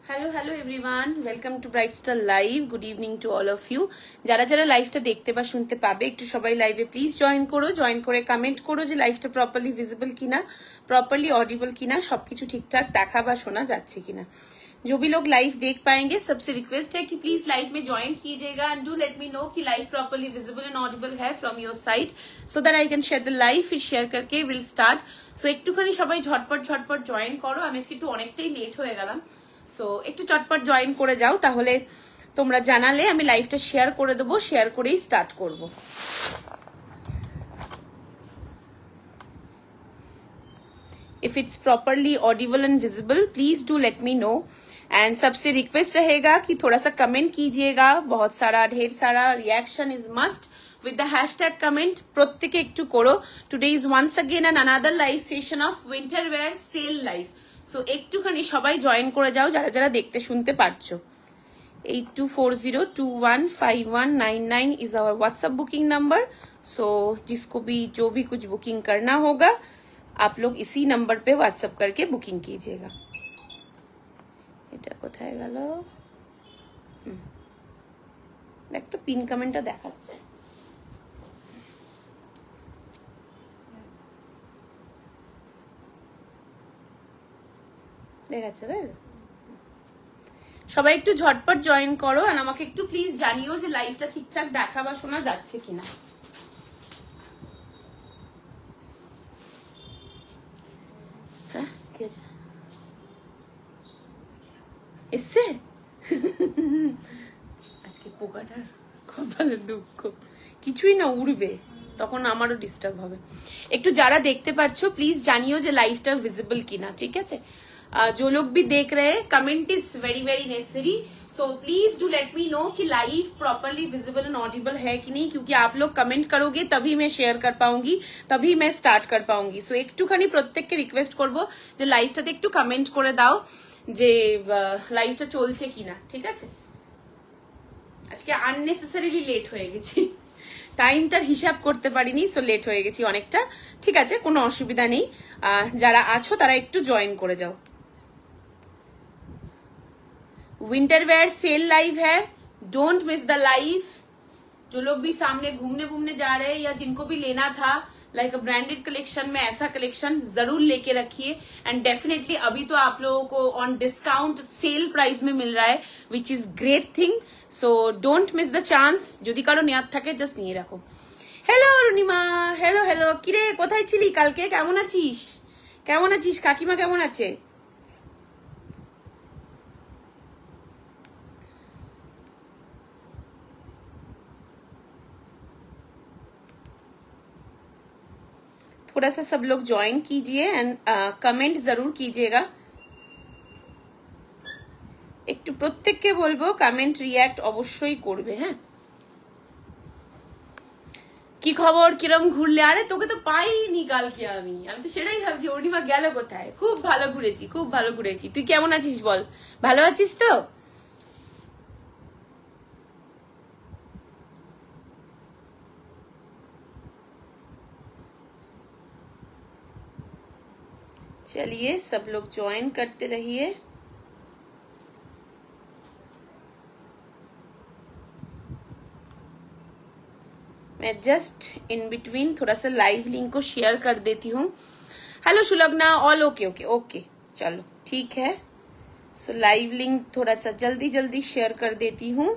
Hello everyone, welcome to bright star live. Good evening to all of you. যারা যারা লাইভটা দেখতে বা শুনতে পাবে একটু সবাই লাইভে প্লিজ জয়েন করো, জয়েন করে কমেন্ট করো যে লাইভটা প্রপারলি ভিজিবল কিনা, প্রপারলি ऑडिबल किना, सबकिছু ঠিকঠাক দেখা বা শোনা যাচ্ছে কিনা। जो भी लोग लाइव देख पाएंगे सबसे रिक्वेस्ट है कि प्लीज लाइव में ज्वाइन कीजिएगा and do let me know कि live properly visible and audible है from your side so that I can share the live. फिर शेयर करके विल स्टार्ट। सो একটুখানি সবাই ঝটপট ঝটপট জয়েন করো। আমি আজকে একটু অনেকটাই লেট হয়ে গেলাম, সো একটু চটপট জয়েন করে যাও, তাহলে তোমরা জানালে আমি লাইভটা শেয়ার করে দেবো, শেয়ার করেই স্টার্ট করব। If it's properly audible and visible, please do let me know. And सबसे रिक्वेस्ट रहेगा कि थोड़ा सा कमेंट कीजिएगा, बहुत सारा ढेर सारा reaction is must with the hashtag comment প্রত্যেকে একটু করো। Today is once again an another live session of winter wear sale live. So একটুখানি সবাই জয়েন করে যাও যারা যারা দেখতে শুনতে পারছো। 8240215199 is our WhatsApp booking number. So जिसको भी जो भी कुछ बुकिंग करना होगा आप लोग इसी नंबर पे व्हाट्सएप करके बुकिंग कीजिएगा। এটা কোথায় গেল? দেখ তো পিন কমেন্টটা দেখাচ্ছে। দেখাচ্ছে তাই? সবাই একটু ঝটপট জয়েন করো আর আমাকে একটু প্লিজ জানিও যে লাইভটা ঠিকঠাক দেখা বা শোনা যাচ্ছে কিনা। হ্যাঁ কি আছে এসে আজকে পোকাটার কপালে দুঃখ, কিছুই না উড়বে, তখন আমারও ডিস্টার্ব হবে। একটু যারা দেখতে পাচ্ছ প্লিজ জানিও যে লাইভটা ভিজিবল কিনা, ঠিক আছে? जो लोग भी देख रहे हैं comment is very very necessary, so please do let me know कि live properly visible and audible है कि नहीं, क्योंकि आप लोग कमेंट करोगे तभी मैं शेयर कर पाऊंगी, तभी मैं स्टार्ट कर पाऊंगी। सो একটুখানি প্রত্যেককে রিকোয়েস্ট করব যে লাইভটাতে একটু কমেন্ট করে দাও যে লাইভটা চলছে কিনা, ঠিক আছে? আজকে আননেসেসারিলি লেট হয়ে গেছি, টাইমটার হিসাব করতে পারিনি, সো লেট হয়ে গেছি অনেকটা। ঠিক আছে, কোনো অসুবিধা নেই। যারা আছো তারা একটু জয়েন করে যাও। विंटर वेयर सेल लाइव है, डोंट मिस द लाइव। जो लोग भी सामने घूमने घूमने जा रहे हैं या जिनको भी लेना था लाइक अ ब्रांडेड कलेक्शन में, ऐसा कलेक्शन जरूर लेके रखिए। एंड डेफिनेटली अभी तो आप लोगों को ऑन डिस्काउंट सेल प्राइस में मिल रहा है, which is great thing. So don't miss the chance. যদি কারো নেয়ার থাকে জাস্ট নিয়ে রাখো। Hello Arunima, hello hello. কিরে কোথায় ছিলি কালকে? কেমন আছিস? কেমন আছিস? কাকিমা কেমন আছে? थोड़ा सा सब लोग ज्वाइन कीजिए एंड कमेंट जरूर कीजिएगा। একটু প্রত্যেককে বলবো কমেন্ট রিঅ্যাক্ট অবশ্যই করবে। হ্যাঁ, কি খবর, কিরম ঘুরলে? আরে তোকে তো পাইনি কালকে, আমি তো সেটাই ভাবছি অরুণিমা গেল কোথায়। খুব ভালো ঘুরেছি, খুব ভালো ঘুরেছি। তুই কেমন আছিস বল? ভালো আছিস তো? चलिए सब लोग ज्वाइन करते रहिए। मैं जस्ट इन बिटवीन थोड़ा सा लाइव लिंक को शेयर कर देती हूँ। Hello Sulagna, all okay okay okay, चलो ठीक है। सो लाइव लिंक थोड़ा सा जल्दी जल्दी शेयर कर देती हूँ।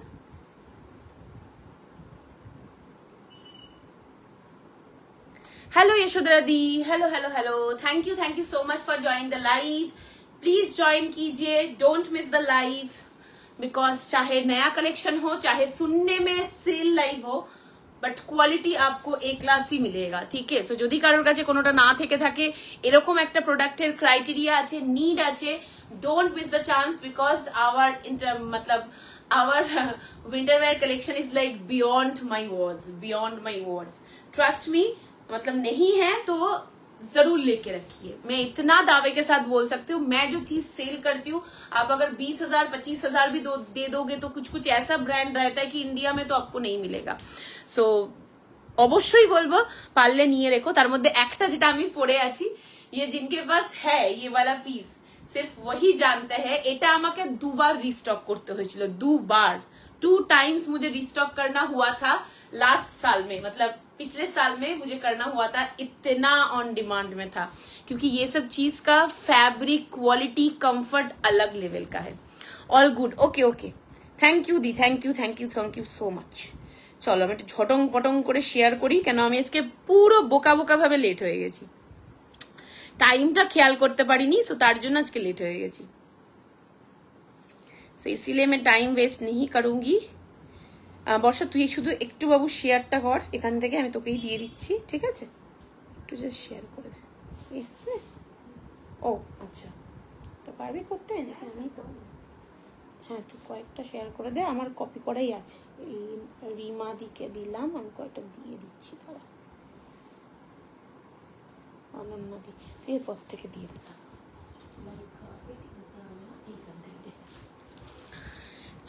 Hello Yashodhara di, hello hello hello. Thank you so much for joining the live. Please join कीजिए, don't miss the live, because चाहे नया कलेक्शन हो, चाहे सुनने में सेल लाइव हो, বাট কোয়ালিটি आपको ए क्लास ही मिलेगा, ठीक है? सो যদি কারোর কাছে কোনোটা না থেকে থাকে, এরকম একটা প্রোডাক্টের ক্রাইটেরিয়া আছে, নিড আছে, don't miss the chance, because our मतलब our winter wear collection is like beyond my words, trust me। मतलब नहीं है तो जरूर लेके रखिए। मैं इतना दावे के साथ बोल सकती हूँ, मैं जो चीज सेल करती हूँ, आप अगर 20,000 25,000 भी दे दोगे तो कुछ कुछ ऐसा ब्रांड रहता है कि इंडिया में तो आपको नहीं मिलेगा। सो অবশ্যই বলবো পারলে নিয়ে রেখো। তার মধ্যে একটা যেটা আমি পরে আছি, ये जिनके पास है ये वाला पीस, सिर्फ वही जानते हैं। এটা আমাকে দুবার রিস্টক করতে হয়েছিল, দুবার, 2 टाइम्स मुझे रिस्टॉक करना हुआ था लास्ट साल में, मतलब पिछले साल में मुझे करना हुआ था, इतना ऑन डिमांड में था, क्योंकि ये सब चीज का फैब्रिक क्वालिटी कंफर्ट अलग लेवल का है। All good, okay okay, thank you the, thank you so much. চলো আমি একটু ঝটং পটং করে শেয়ার করি, কেন আমি আজকে পুরো বোকা বোকা ভাবে লেট হয়ে গেছি, টাইমটা খেয়াল করতে পারিনি, সো তার জন্য আজকে লেট হয়ে গেছি। সো ইসিলিয়ে मैं টাইম ওয়েস্ট नहीं करूंगी। বর্ষা তুই শুধু একটু বাবু শেয়ারটা কর, এখান থেকে আমি তোকেই দিয়ে দিচ্ছি, ঠিক আছে? একটু জাস্ট শেয়ার করে দে। এসে ও আচ্ছা, তো পারবি করতে নাকি আমি করব? হ্যাঁ তুই কয়েকটা শেয়ার করে দে, আমার কপি করাই আছে। এই রিমা দিকে দিলাম, আমি কয়েকটা দিয়ে দিচ্ছি, তারা অনন্যা দি, তুই এরপর থেকে দিয়ে দিতাম।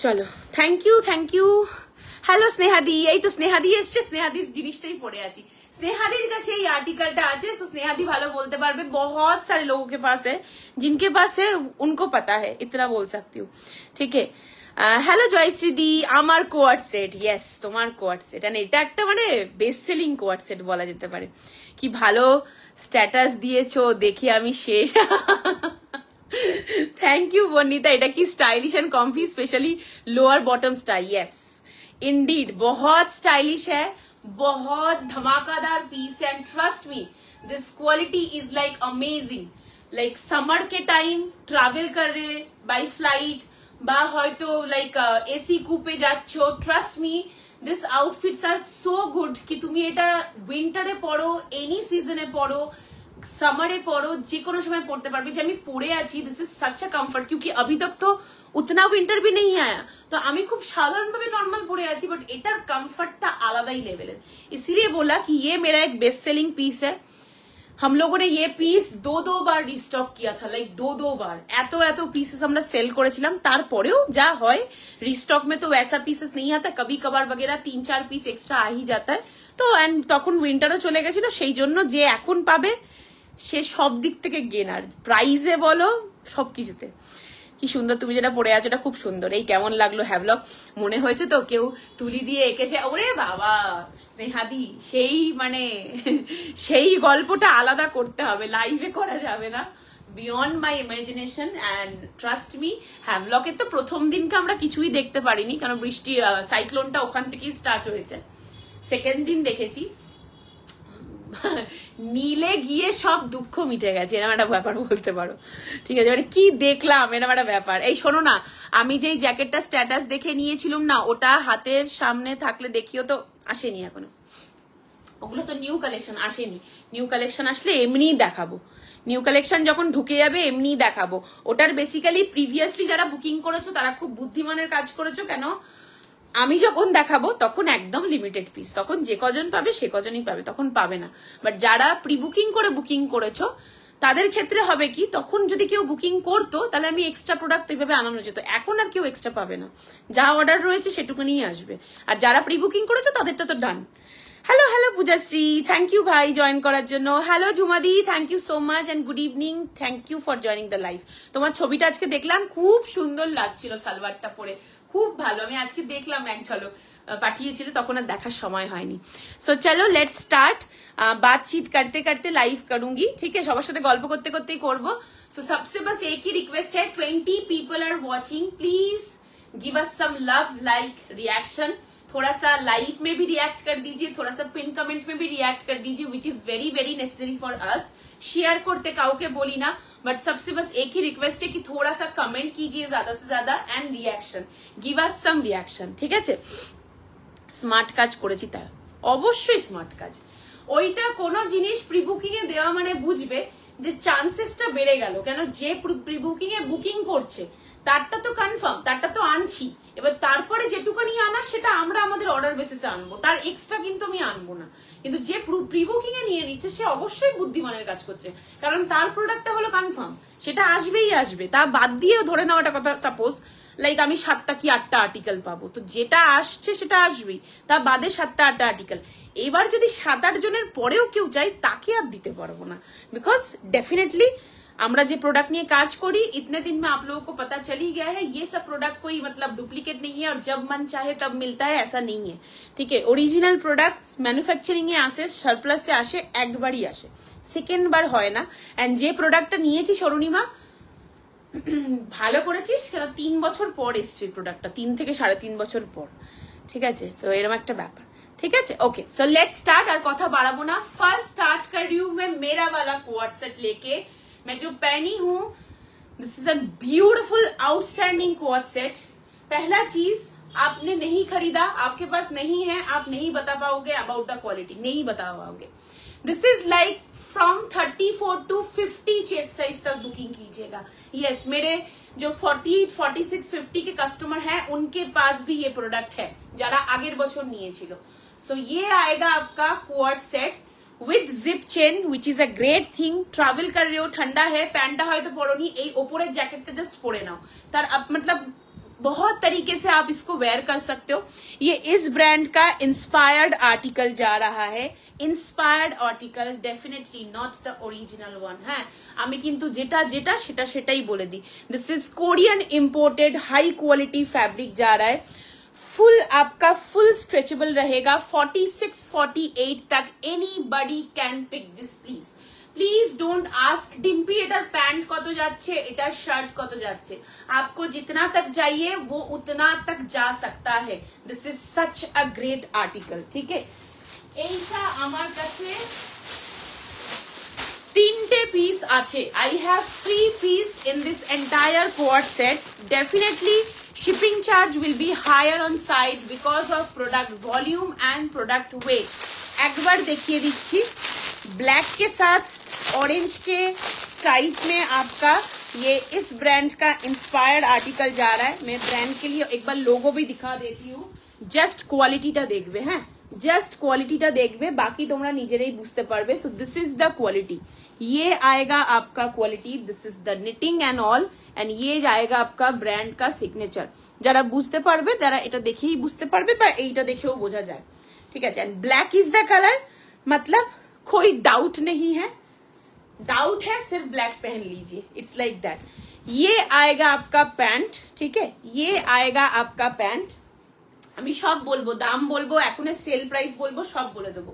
চলো, থ্যাংক ইউ। হ্যালো স্নেহাদি, এই তো স্নেহাদি এসছে, স্নেহাদির জিনিসটাই পড়ে আছি। स्नेहादी का ये आर्टिकलটা আছে, सो स्नेहादी ভালো বলতে পারবে। बहुत सारे लोगों के पास है, जिनके पास है उनको पता है, इतना बोल सकती हूँ, ठीक है? হ্যালো জয়শ্রীদি, আমার কোয়ার্ড সেট, ইয়েস তোমার কোয়ার্ড সেট, আর এটা একটা মানে বেস্ট সেলিং কোয়ার্ড সেট বলা যেতে পারে। কি ভালো স্ট্যাটাস দিয়েছো, দেখে আমি শেষ। थैंक यू বর্ণিতা, এটা কি stylish and comfy, specially lower bottom style, yes Indeed बहुत स्टाइलिश है, बहुत धमाकादार पीस है, and trust me this quality is like amazing. Like summer के टाइम ट्रैवल कर रहे बाय फ्लाइट বা হয়তো লাইক এসি কুপে যাচ্ছ, ট্রাস্ট মি দিস আউটফিটস আর সো গুড कि তুমি এটা উইন্টারে পরো, এনি সিজনে পরো, समर पढ़ो, जेको समय पढ़ते पारबे। जे आमी पड़े आछि, this is such a comfort, क्योंकि अभी तक तो उतना विंटर भी नहीं आया, तो आमी खूब साधारण भावे नॉर्मल पड़े आछि, बट एटार कम्फर्टटा आलादा ही लेवल है। इसीलिए बोला कि ये मेरा एक बेस्ट सेलिंग पीस है। हम लोगों ने ये पीस 2 बार रिस्टॉक किया था, लाइक 2 बार एतो पीसेस हमरा सेल करेছিলাম, তারপরেও যা হয় रिस्टॉक में तो वैसा पीसेस नहीं आता, कभी कभार वगैरह 3-4 पीस एक्स्ट्रा आ ही जाता है। तो एंड তখন উইন্টারও চলে গেছিল, সেই জন্য যে এখন পাবে সে সব দিক থেকে গেনার, প্রাইজে বলো সবকিছুতে। কি সুন্দর তুমি যেটা পরে আছো, এটা খুব সুন্দর। এই কেমন লাগলো হ্যাভলক, মনে হয়েছে তো কেউ তুলি দিয়ে এঁকেছে? ওরে বাবা স্নেহাদি, সেই মানে সেই গল্পটা আলাদা করতে হবে, লাইভে করা যাবে না, beyond my imagination. And trust me, হ্যাভলকের তো প্রথম দিনকে আমরা কিছুই দেখতে পারিনি, কারণ বৃষ্টি সাইক্লোনটা ওখান থেকেই স্টার্ট হয়েছে। সেকেন্ড দিন দেখেছি, নীলে গিয়ে সব দুঃখ মিটে গেছে, এরকম একটা ব্যাপার বলতে পারো, ঠিক আছে? মানে কি দেখলাম, এরকম একটা ব্যাপার। এই শোনো না, আমি যেই জ্যাকেটটা স্ট্যাটাস দেখে নিয়েছিলাম না, ওটা হাতের সামনে থাকলে দেখিও তো, আসেনি এখনো, ওগুলো তো নিউ কালেকশন আসেনি। নিউ কালেকশন আসলে এমনিই দেখাবো, নিউ কালেকশন যখন ঢুকে যাবে এমনিই দেখাবো। ওটার বেসিক্যালি প্রিভিয়াসলি যারা বুকিং করেছো তারা খুব বুদ্ধিমানের কাজ করেছো, কেন আমি যখন দেখাবো তখন একদম লিমিটেড পিস, তখন যে কজন পাবে সে কজনই পাবে, তখন পাবে না। বাট যারা প্রি বুকিং করে বুকিং করেছো তাদের ক্ষেত্রে হবে কি, তখন যদি কেউ বুকিং করতো তাহলে আমি এক্সট্রা প্রোডাক্ট এইভাবে আনানো যেত, এখন আর কেউ এক্সট্রা পাবে না, যা অর্ডার রয়েছে সেটুকুনি আসবে। আর যারা প্রি বুকিং করেছো তাদেরটা তো done. Hello hello Pujashree, thank you ভাই জয়েন করার জন্য। হ্যালো ঝুমাদি, thank you so much and good evening, thank you for joining the live. তোমার ছবিটা আজকে দেখলাম, খুব সুন্দর লাগছিল সালোয়ারটা পরে, খুব ভালো। আমি আজকে দেখলাম এক ঝলক, পাঠিয়েছিল, তখন আর দেখার সময় হয়নি। সো চলো লেটস স্টার্ট, बातचीत करते करते लाइव करूंगी, ठीक है? সবার সাথে গল্প করতে করতেই করব। सो सबसे बस एक ही रिक्वेस्ट है, 20 people are watching, please give us some love, like, reaction. थोड़ा सा लाइव में भी रिएक्ट कर दीजिए, थोड़ा सा पिन कमेंट में भी रिएक्ट कर दीजिए, which is very very necessary for us. Share करते काउके बोली ना, बट सबसे बस एक ही रिक्वेस्ट है कि थोड़ा सा कमेंट कीजिए ज्यादा से ज्यादा, and reaction, give us some reaction, ठीक है? স্মার্ট কাজ করেছি, তাই অবশ্যই স্মার্ট কাজ। ওইটা কোনো জিনিস প্রি বুকিং এ দেওয়া মানে বুঝবে যে চান্সেসটা বেড়ে গেল, কেন যে প্রি বুকিং এ বুকিং করছে তারটা তো কনফার্ম, তারটা তো আনছি, এবার তারপরে যেটুকুনি আনা সেটা আমরা আমাদের অর্ডার বেসিসে আনবো, তার এক্সট্রা কিন্তু আমি আনবো না। কিন্তু যে প্রি বুকিং এ নিয়ে নিচ্ছে সে অবশ্যই বুদ্ধিমানের কাজ করছে, কারণ তার প্রোডাক্টটা হলো কনফার্ম, সেটা আসবেই আসবে। তা বাদ দিয়েও ধরে নেওয়াটা কথা, সাপোজ লাইক আমি 7টা কি 8টা আর্টিকেল পাবো, তো যেটা আসছে সেটা আসবেই, তা বাদে 7টা 8টা আর্টিকেল। এবার যদি 7-8 জনের পরেও কেউ চাই, তাকে আর দিতে পারবো না, বিকজ ডেফিনেটলি আমরা যে प्रोडक्ट নিয়ে কাজ করি इतने दिन में आप लोगों को पता चल ही गया है, ये सब प्रोडक्ट कोई मतलब डुप्लीकेट नहीं है और जब मन चाहे तब मिलता है, ऐसा नहीं है। ठीक है, ओरिजिनल प्रोडक्ट मैन्युफैक्चारिंग এ আসে, সারপ্লাস এ আসে, একবারই আসে, সেকেন্ড বার হয় না। এন্ড যে প্রোডাক্টটা নিয়েছি শরণিমা ভালো করেছিস, কেন 3 বছর পর এসছে প্রোডাক্টটা, 3 থেকে 3.5 বছর পর। ঠিক আছে, তো এরকম একটা ব্যাপার। ठीक है, ओके, सो लेट्स स्टार्ट। और कथा बढ़ाबो ना, फर्स्ट स्टार्ट कर रही हूँ मैं मेरा वाला कोट सेट लेके। मैं जो पहनी हूँ, this is a beautiful outstanding coat set. पहला चीज, आपने नहीं खरीदा, आपके पास नहीं है, आप नहीं बता पाओगे अबाउट द क्वालिटी, नहीं बता पाओगे। This is like from 34 to 50 chest size तक बुकिंग कीजिएगा। यस, मेरे जो 40, 46, 50 के कस्टमर हैं उनके पास भी ये प्रोडक्ट है, যারা আগের বছর নিয়েছিল। सो ये आएगा आपका coat set with zip chain, which is a great thing. Travel कर रहे हो, ठंडा है, पैंटा है तो पड़ोनी, এই ওপরের জ্যাকেটটা জাস্ট পরে নাও, তার मतलब बहुत तरीके से आप इसको वेयर कर सकते हो। ये इस ब्रांड का इंस्पायर्ड आर्टिकल जा रहा है, inspired article, definitely not the original one. হ্যাঁ, আমি কিন্তু যেটা যেটা সেটা সেটাই বলে দিই। This is Korean imported high quality fabric जा रहा है, फुल आपका फुल स्ट्रेचेबल रहेगा, 46, 48 तक anybody can pick this. Please please don't ask Dimpy एटार पैंट कत जाच्छे, एटार शर्ट कत जाच्छे, आपको जितना तक चाहिए वो उतना तक जा सकता है। This is such a great article. ठीक है, এইটা আমার কাছে 3টে পিস আছে। I have 3 piece in this entire quad set. Definitely shipping charge will be higher on side because of product volume and product weight. একবার দেখিয়ে দিচ্ছি, ब्लैक के साथ ऑरेंज के स्ट्राइप में आपका ये इस ब्रांड का इंस्पायर्ड आर्टिकल जा रहा है। मैं ब्रांड के लिए एक बार लोगो भी दिखा देती हूँ, जस्ट क्वालिटीটা দেখবে। হ্যাঁ, জাস্ট क्वालिटीটা দেখবে, बाकी তোমরা নিজেরাই বুঝতে পারবে। सो दिस इज द क्वालिटी, ये आएगा आपका quality, this is the knitting and all, and ये आएगा आपका ब्रांड का सिग्नेचर। যারা বুঝতে পারবে তারা এটা দেখেই বুঝতে পারবে, বা এইটা দেখেও বোঝা যায়। ঠিক আছে, and black is the colour, मतलब कोई डाउट नहीं है, डाउट है सिर्फ ब्लैक पहन लीजिए, इट्स लाइक दैट। ये आएगा आपका पैंट। ठीक है, ये आएगा आपका पैंट। আমি সব বলবো, দাম বলবো, এখন সেল প্রাইস বলবো, সব বলে দেবো।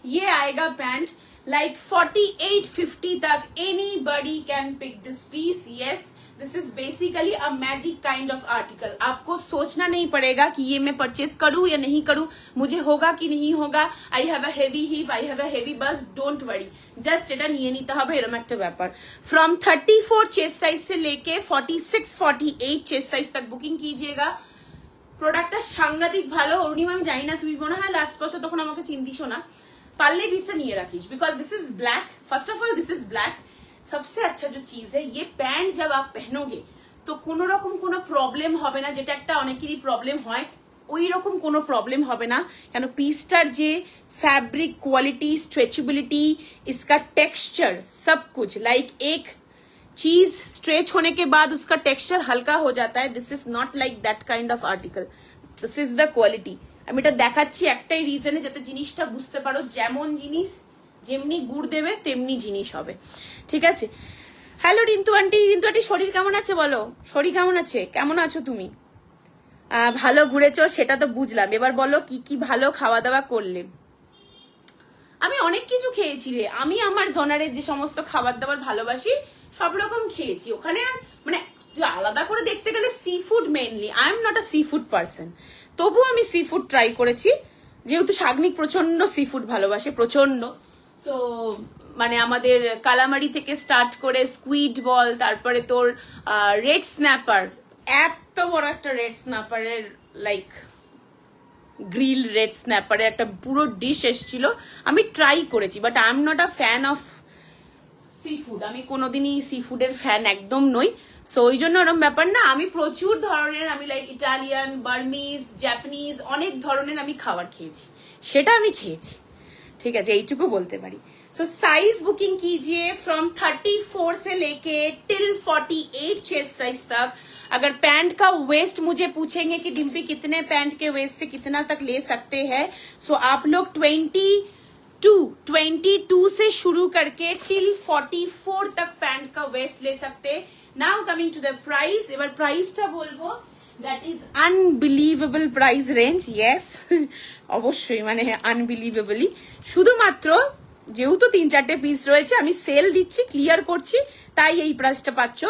ये आएगा पैंट लाइक 48, 50 तक anybody can pick this piece. Yes, this is basically a magic kind of article. आपको सोचना नहीं पड़ेगा कि ये मैं परचेस करूं या नहीं करूं, मुझे होगा कि नहीं होगा, I have a heavy hip, I have a heavy बस, डोंट वरी, जस्ट এটা নিয়ে নিতে হবে, এরকম একটা ব্যাপার। फ्रॉम 34 चेस्ट साइज से लेके 46, 48 चेस्ट साइज तक बुकिंग कीजिएगा। প্রোডাক্টটা সাংঘাতিক ভালো। অরুণিমা, আমি জানি না, তুই মনে হয় লাস্ট বছর তখন আমাকে চিনতিসও না, পারলে পিসটা নিয়ে রাখিস, because this is black. First of all this is black. सबसे अच्छा जो चीज है, ये पैंट जब आप पहनोगे तो কোনো রকম কোনো প্রবলেম হবে না, যেটা একটা অনেকেরই প্রবলেম হয়, ওই রকম কোনো প্রবলেম হবে না। কেন পিসটার যে फैब्रिक क्वालिटी, स्ट्रेचेबिलिटी, इसका टेक्सचर, सब कुछ लाइक एक चीज स्ट्रेच होने के बाद उसका टेक्सचर हल्का हो जाता है। This is not like that kind of article, this is the quality. আমি এটা দেখাচ্ছি একটাই রিজনে, যাতে জিনিসটা বুঝতে পারো, যেমন জিনিস যেমনি গুড় দেবে তেমনি জিনিস হবে। ঠিক আছে, হ্যালো রিন্তু আন্টি। রিন্তু আন্টি, শরীর কেমন আছে বলো, শরীর কেমন আছে, কেমন আছো তুমি? ভালো ঘুরেছো সেটা তো বুঝলাম, এবার বলো কি কি ভালো খাওয়া দাওয়া করলে? আমি অনেক কিছু খেয়েছি রে, আমি আমার জোনারের যে সমস্ত খাবার দাবার ভালোবাসি সব রকম খেয়েছি। ওখানে মানে আলাদা করে দেখতে গেলে sea food mainly, I am not a sea food person, তবু আমি সি ফুড ট্রাই করেছি, যেহেতু শাগনিক প্রচন্ড সি ফুড ভালোবাসে, প্রচন্ড। সো মানে আমাদের কালামারি থেকে স্টার্ট করে স্কুইড বল, তারপরে তোর রেড স্ন্যাপার, এত বড় একটা রেড স্ন্যাপারের লাইক গ্রিল রেড স্ন্যাপারের একটা পুরো ডিশ এসেছিল, আমি ট্রাই করেছি, but I am not a fan of sea food. আমি কোনোদিনই সি ফুডের ফ্যান একদম নই। সো ওই জন্য ওরকম ব্যাপার না, আমি প্রচুর ধরনের, আমি লাইক ইটালিয়ান, বার্মিজ, জাপানিজ, অনেক ধরনের আমি খাবার খেয়েছি, সেটা আমি খেয়েছি। ठीक है, এইটুকু বলতে পারি। सो साइज बुकिंग कीजिए फ्रॉम 34 से लेके टिल 48 चेस्ट साइज तक। अगर पैंट का वेस्ट मुझे पूछेंगे कि डिम्पी कितने पैंट के वेस्ट से कितना तक ले सकते हैं, सो आप लोग 22 से शुरू करके टिल 44 तक पैंट का वेस्ट ले सकते। Now coming to the price, एबार प्राइसटा बोलबो, that is unbelievable price range. Yes অবশ্যই মানে আনবিলিভেবলি, শুধুমাত্র যেহেতু 3-4টে পিস রয়েছে আমি সেল দিচ্ছি, ক্লিয়ার করছি, তাই এই প্রাইসটা পাচ্ছ।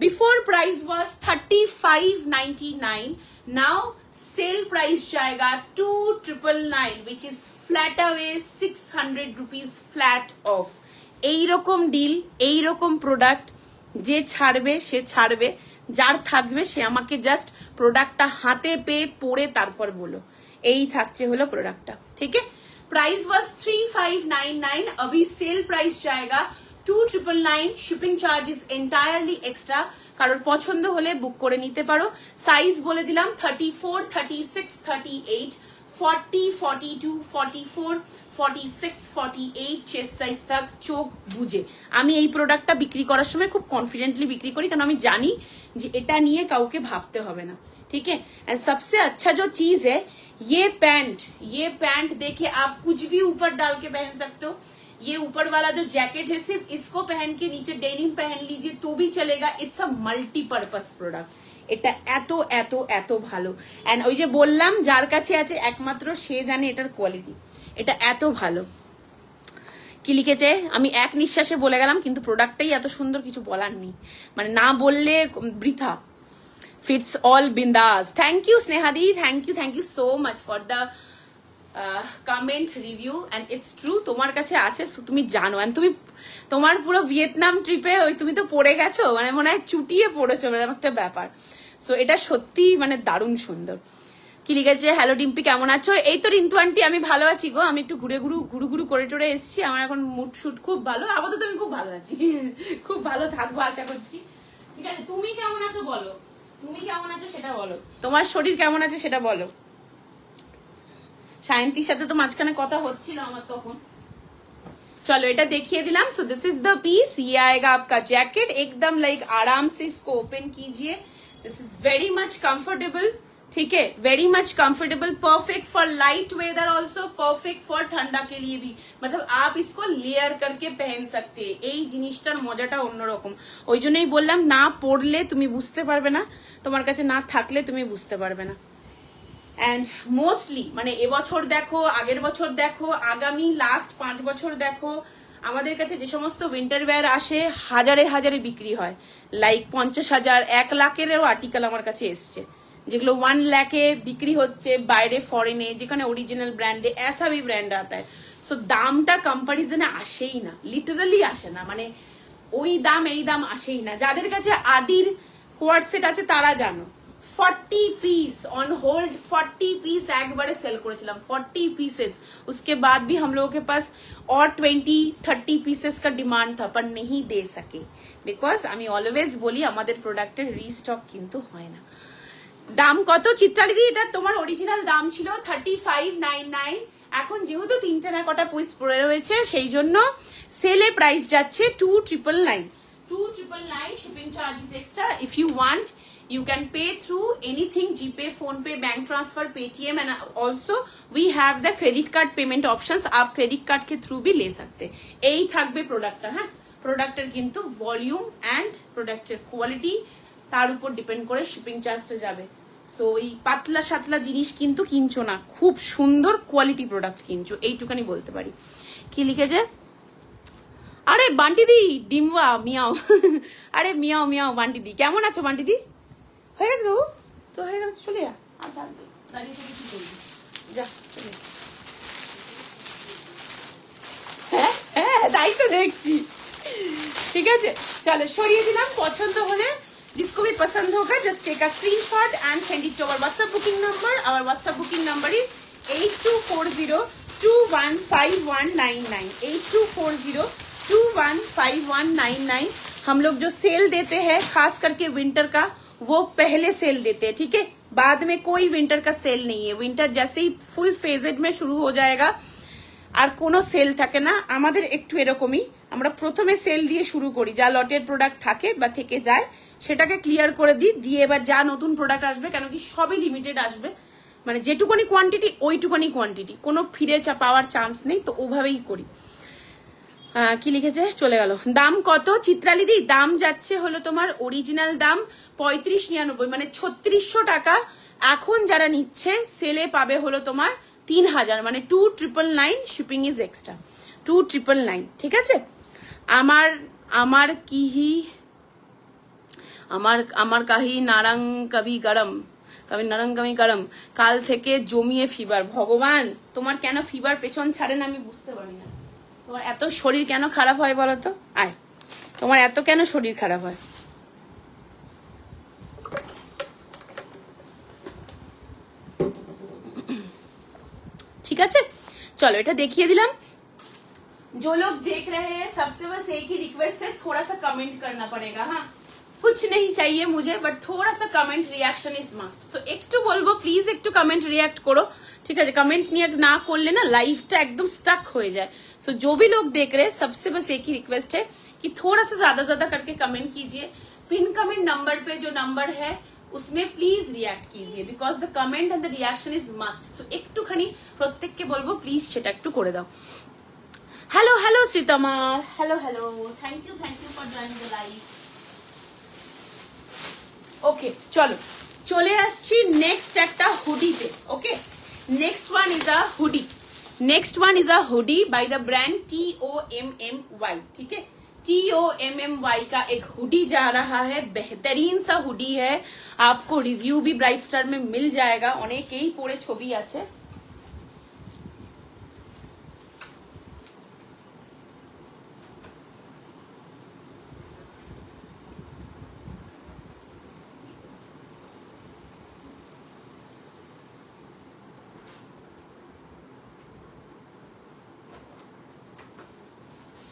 বিফোর প্রাইস ওয়াজ 3599, নাও সেল প্রাইস জায়গা 2999, which is flat away 600 rupees flat off। এইরকম ডিল, এইরকম প্রোডাক্ট যে ছাড়বে সে ছাড়বে, যার থাকবে সে আমাকে জাস্ট প্রোডাক্টটা হাতে পেয়ে পড়ে তারপর বলো। এই থাকছে হলো প্রোডাক্টটা, ঠিক আছে। प्राइस वाज 3599, अभी सेल प्राइस जाएगा 2999, शिपिंग चार्जेस एंटायरली एक्स्ट्रा। কারোর পছন্দ হলে বুক করে নিতে পারো। সাইজ বলে দিলাম 34, 36, 38, 40, 42, 44, 46, 48 চেস্ট সাইজ तक চোখ বুঝে। আমি এই প্রোডাক্টটা বিক্রি করার সময় খুব কনফিডেন্টলি বিক্রি করি, কারণ আমি জানি যে এটা নিয়ে কাউকে ভাবতে হবে না, ठीक है। एंड सबसे अच्छा जो चीज है ये पैंट देखिए, आप कुछ भी ऊपर डाल के पहन सकते हो। ये ऊपर वाला जो जैकेट है सिर्फ इसको पहन के नीचे डेनिम पहन लीजिए तो भी चलेगा। It's a multipurpose product. এটা এত এত এত ভালো। এন্ড ওই যে বললাম যার কাছে আছে একমাত্র সে জানে এটার কোয়ালিটি, এটা এত ভালো। কি লিখেছে আমি এক নিঃশ্বাসে বলে গেলাম, কিন্তু প্রোডাক্টটাই এত সুন্দর, কিছু বলার নেই, মানে না বললে বৃথা। fits all bindas। thank you Snehadi, thank you so much for the comment review and it's true, তোমার কাছে আছে তুমি জানো। and তুমি তোমার পুরো ভিয়েতনাম ট্রিপে ওই তুমি তো পড়ে গেছো, মানে মনে হয় চুটিয়ে পড়েছো, এরকম একটা ব্যাপার। সো এটা সত্যি মানে দারুণ সুন্দর। কি লিখেছে হ্যালো ডিম্পি কেমন আছো? এই তো রিন্তু আন্টি আমি ভালো আছি গো, আমি একটু ঘুরু করে টোরে এসেছি, আমার এখন মুড শুট খুব ভালো, আপাতত আমি খুব ভালো আছি, খুব ভালো থাকবো আশা করছি, ঠিক আছে। তুমি কেমন আছো বলো, তুমি কেমন আছো সেটা বলো, তোমার শরীর কেমন আছে সেটা বলো। সায়ন্তীর সাথে তো মাঝখানে কথা হচ্ছিল আমার তখন। चलो এটা দেখিয়ে দিলাম। So this is the piece, ये आएगा आपका जैकेट, एकदम लाइक आराम से इसको ओपन कीजिए। This is very much comfortable, ठीक है, very much comfortable, perfect for light weather also, perfect for ठंडा के लिए भी, मतलब आप इसको लेयर करके पहन सकते हैं। এই জিনিসটার মজাটা অন্যরকম, ওই জন্যই বললাম না পড়লে তুমি বুঝতে পারবে না, তোমার কাছে না থাকলে তুমি বুঝতে পারবে না। এন্ড মোস্টলি মানে এবছর দেখো, আগের বছর দেখো, আগামী লাস্ট 5 বছর দেখো, আমাদের কাছে যে সমস্ত উইন্টার ওয়্যার আসে হাজারে হাজারে বিক্রি হয়, লাইক 50,000 1 লাখেরও আর্টিকেল আমার কাছে এসছে, যেগুলো 1 লাখে বিক্রি হচ্ছে বাইরে ফরেনে, যেখানে অরিজিনাল ব্র্যান্ডে ऐसा भी ব্র্যান্ড आता है। সো দামটা কম্পারিজনে আসেই না, লিটারালি আসে না, মানে ওই দাম এই দাম আসেই না। যাদের কাছে আদির কোয়ার্ড সেট আছে তারা জানো, 40 पीस ऑन होल्ड, 40 पीस एक बारे सेल करेছিলাম, 40 पीसेस। उसके बाद भी हम लोगों के पास और 20-30 पीसेस का डिमांड था, पर नहीं दे सके, बिकॉज আমি অলওয়েজ বলি আমাদের প্রোডাক্টের রিস্টক কিন্তু হয় না। দাম কত চিত্রাদিদি? এটা তোমার অরিজিনাল দাম ছিল 3599, এখন যেহেতু 3টা না কটা পিস পড়ে রয়েছে সেই জন্য সেলে প্রাইস যাচ্ছে 2999, shipping charges extra। if you want you can pay through anything, GPay, PhonePe, bank transfer, Paytm, and also we have the credit card payment options। आप credit card के through भी ले सकते। এই থাকবে প্রোডাক্টটা, হ্যাঁ প্রোডাক্টের কিন্তু ভলিউম এন্ড প্রোডাক্টের কোয়ালিটি তার উপর ডিপেন্ড করে শিপিং চার্জটা যাবে। সো এই পাতলা সাতলা জিনিস কিন্তু কিনছো না, খুব সুন্দর কোয়ালিটি প্রোডাক্ট কিনছো, এইটুকানি বলতে পারি। কি লিখেছে? আরে বান্টি দি ডিমওয়া মিয়াও, আরে মিয়াও মিয়াও বান্টি দি, কেমন আছো বান্টি দি? হয়ে গেছে বাবু তো, হয়ে গেছে, চলে যা, আর দাঁড়িয়ে থেকে কি করবি, যা চলে। হ্যাঁ হ্যাঁ তাই তো দেখছি, ঠিক আছে চলো সরিয়ে দিলাম। পছন্দ হলে जिसको भी पसंद होगा just take a screenshot and send it to our WhatsApp booking number. Our WhatsApp booking number is 8240215199, 8240215199। हम लोग जो सेल देते हैं खास करके विंटर का, वो पहले सेल देते हैं, ठीक है, बाद में कोई विंटर का सेल नहीं है। विंटर जैसे ही फुल फेजेड में शुरू हो जाएगा আর কোনো সেল থাকে না, আমাদের একটু এরকমই, আমরা প্রথমে সেল দিয়ে শুরু করি, যা লটের প্রোডাক্ট থাকে বা থেকে যায় সেটাকে ক্লিয়ার করে দিই, দিয়ে এবার যা নতুন প্রোডাক্ট আসবে, কেন কি সবই লিমিটেড আসবে, মানে যেটুকুনি কোয়ান্টিটি ওইটুকুনি কোয়ান্টিটি, কোনো ফিরে পাওয়ার চান্স নেই, তো ওভাবেই করি। কি লিখেছে চলে গেল। দাম কত চিত্রালিদি? দাম যাচ্ছে হলো তোমার অরিজিনাল দাম 3599, মানে 3600 টাকা। এখন যারা নিচ্ছে সেলে পাবে হলো তোমার 3000, মানে 2999, শিপিং ইজ এক্সট্রা 2999, ঠিক আছে। আমার কাহি নারাং কবি গরম, কবি নারাং কবি গরম। কাল থেকে জমিয়ে ফিভার। ভগবান, তোমার কেন ফিভার পেছন ছাড়ে না আমি বুঝতে পারি না। তোমার এত শরীর কেন খারাপ হয় বলো তো? আয়, তোমার এত কেন শরীর খারাপ হয়? ঠিক আছে, চলো এটা দেখিয়ে দিলাম। जो लोग देख रहे हैं सबसे बस एक ही रिक्वेस्ट है, थोड़ा सा कमेंट करना पड़ेगा। हाँ, कुछ नहीं चाहिए मुझे, बट थोड़ा सा कमेंट रिएक्शन इज मस्ट। तो একটু বলবো প্লিজ, একটু কমেন্ট রিएक्ट करो, ठीक है। कमेंट ना করলে ना लाइफটা एकदम स्टक हो जाए। सो जो भी लोग देख रहे हैं सबसे बस एक ही रिक्वेस्ट है कि थोड़ा सा ज्यादा करके कमेंट कीजिए। पिन कमेंट नंबर पे जो नंबर है उसमें प्लीज रिएक्ट कीजिए, because the comment and the reaction is must. तो একটুখানি প্রত্যেককে বলবো প্লিজ সেটা একটু করে দাও। Hello hello Sreetama, hello hello, thank you for joining the live. Okay চলো চলে আসছি নেক্সট একটা হুডিতে। Okay, next one is a hoodie by the brand TOMMY, ठीक है। TOMMY का एक हुडी जा रहा है, बेहतरीन सा हुडी है। आपको रिव्यू भी ब्राइट स्टार में मिल जाएगा, অনেকেই পরে ছবি আছে।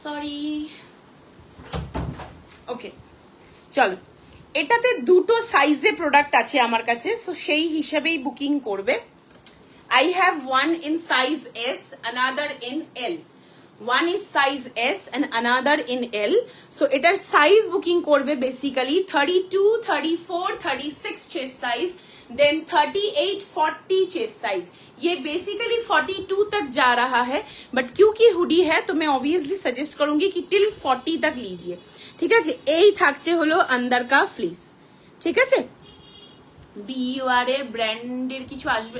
সরি, ওকে চলো। এটাতে দুটো সাইজে প্রোডাক্ট আছে আমার কাছে, সো সেই হিসাবেই বুকিং করবে। I have one in size S, another in L. One is size S and another in L. So এটার সাইজ বুকিং করবে basically 32, 34, 36 chest size, then 38, 40 chest size। ये बेसिकली 42 तक जा रहा है, बट क्योंकि हुडी है तो मैं ऑब्वियसली सजेस्ट करूंगी कि टिल 40 तक लीजिए, ঠিক আছে। এই থাকছে হলো আন্দার কা ফ্লিস, ঠিক আছে। BUR এর ব্র্যান্ডের কিছু আসবে,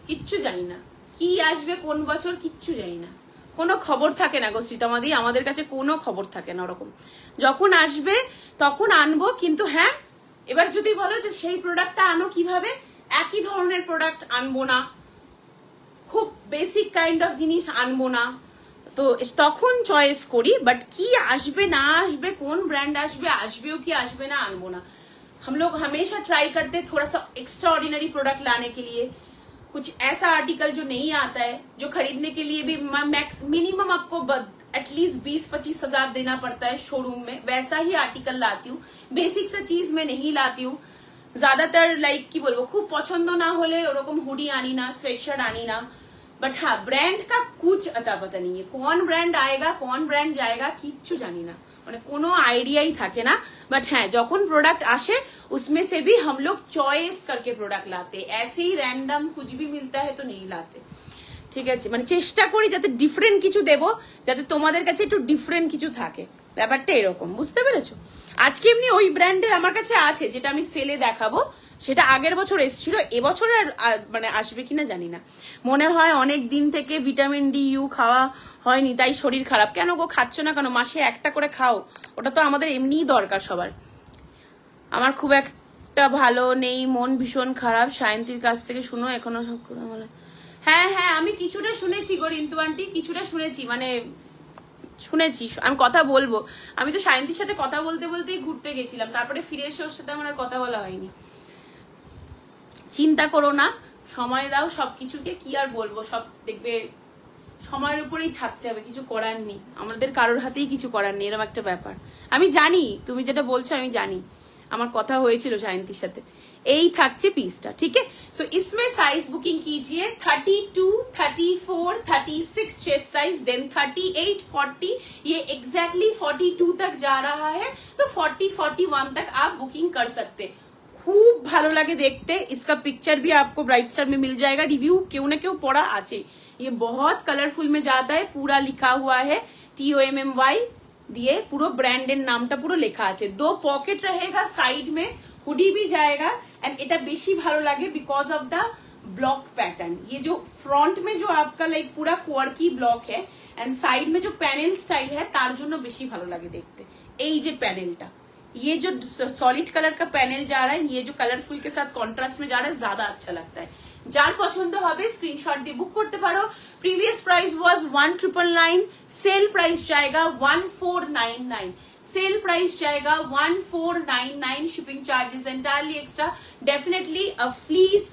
কিচ্ছু জানি না কি আসবে কোন বছর, কিচ্ছু জানি না, কোনো খবর থাকে না গো শ্রীতমাদি, আমাদের কাছে কোনো খবর থাকে না ওরকম। যখন আসবে তখন আনবো, কিন্তু হ্যাঁ এবার যদি বলো যে সেই প্রোডাক্টটা আনো কিভাবে, একই ধরনের প্রোডাক্ট আনবো না, খুব বেসিক কাইন্ড অফ জিনিস আনবো না, তো তখন চয়েস করি। বাট কি আসবে না আসবে, কোন ব্র্যান্ড আসবে, আসবেও কি আসবে না, আনবো না। हम लोग हमेशा ट्राई करते हैं थोड़ा सा एक्स्ट्रा ऑर्डिनरी प्रोडक्ट लाने के लिए, कुछ ऐसा आर्टिकल जो नहीं आता है, जो खरीदने के लिए भी मैक्स मिनिमम आपको एटलीस्ट 20-25 हजार देना पड़ता है शोरूम में, वैसा ही आर्टिकल लाती हूँ। बेसिक सा चीज मैं नहीं लाती हूँ ज्यादातर, लाइक की बोलबो खूब पसंद ना होले ओरकम हुडी आनी ना, स्वेटशर्ट आनी ना। बट हाँ, ब्रांड का कुछ अता पता नहीं है, कौन ब्रांड आएगा कौन ब्रांड जाएगा किच्छु जानी ना, মানে কোনো আইডিয়াই থাকে না। বাট হ্যাঁ, যখন প্রোডাক্ট আসে उसमें से भी हम लोग चॉइस करके प्रोडक्ट लाते, ऐसे ही रैंडम कुछ भी मिलता है तो नहीं लाते, ঠিক আছে। মানে চেষ্টা করি যাতে ডিফারেন্ট কিছু দেব, যাতে তোমাদের কাছে একটু ডিফারেন্ট কিছু থাকে, ব্যাপারটা এরকম, বুঝতে পেরেছো। আজকে এমনি ওই ব্র্যান্ডের আমার কাছে আছে যেটা আমি সেলে দেখাবো, সেটা আগের বছর এসেছিল, এবছর আর মানে আসবে কিনা জানি না। মনে হয় অনেক দিন থেকে ভিটামিন ডি ইউ খাওয়া হয়নি তাই শরীর খারাপ। কেন গো খাচ্ছ না কেন? মাসে একটা করে খাও, ওটা তো আমাদের এমনিই দরকার সবার। আমার খুব একটা ভালো নেই, মন ভীষণ খারাপ, সায়ন্তীর কাছ থেকে শুনো এখনো সব কথা বলে। হ্যাঁ হ্যাঁ, আমি কিছুটা শুনেছি গো রিন্তু আন্টি, কিছুটা শুনেছি, মানে শুনেছি, আমি কথা বলবো। আমি তো সায়ন্তীর সাথে কথা বলতে বলতেই ঘুরতে গেছিলাম, তারপরে ফিরে এসে ওর সাথে আমার আর কথা বলা হয়নি। চিন্তা করো না, সময় দাও সবকিছুকে, কি আর বলবো, সব দেখবে সময়ের উপরেই ছাড়তে হবে, কিছু করার নেই, আমাদের কারোর হাতেই কিছু করার নেই, এরকম একটা ব্যাপার। আমি জানি তুমি যেটা বলছো, আমি জানি, আমার কথা হয়েছিল সায়ন্তীর সাথে। এই থাকছে পিসটা, ঠিক है। सो इसमें साइज बुकिंग कीजिए 32, 34, 36 चेस्ट साइज, देन 38, 40, ये एग्जैक्टली 42 तक जा रहा है, तो 40, 41 तक आप बुकिंग कर सकते। खूब ভালো লাগে देखते। इसका पिक्चर भी आपको ब्राइट स्टार में मिल जाएगा, रिव्यू क्यों ना क्यों पड़ा आचे। ये बहुत कलरफुल में जाता है, पूरा लिखा हुआ है TOMMY দিয়ে, পুরো ব্র্যান্ডের নামটা পুরো লেখা আছে। 2 পকেট रहेगा साइड में, हुडी भी जाएगा। एंड এটা বেশি ভালো লাগে because of the block pattern. ये जो फ्रंट में जो आपका लाइक पूरा क्वार्की ब्लॉक है एंड साइड में जो पैनल स्टाइल है তার জন্য বেশি ভালো লাগে দেখতে। এই যে প্যানেলটা, ये जो सॉलिड कलर का पैनल जा रहा है, ये जो कलरफुल के साथ कॉन्ट्रास्ट में जा रहा है, ज्यादा अच्छा लगता है। যার পছন্দ হবে স্ক্রিনশট দিয়ে বুক করতে পারো। প্রিভিয়াস প্রাইস ওয়াজ 1999, সেল প্রাইস जाएगा 1499, सेल प्राइस जाएगा 1499, shipping charges entirely extra. Definitely a fleece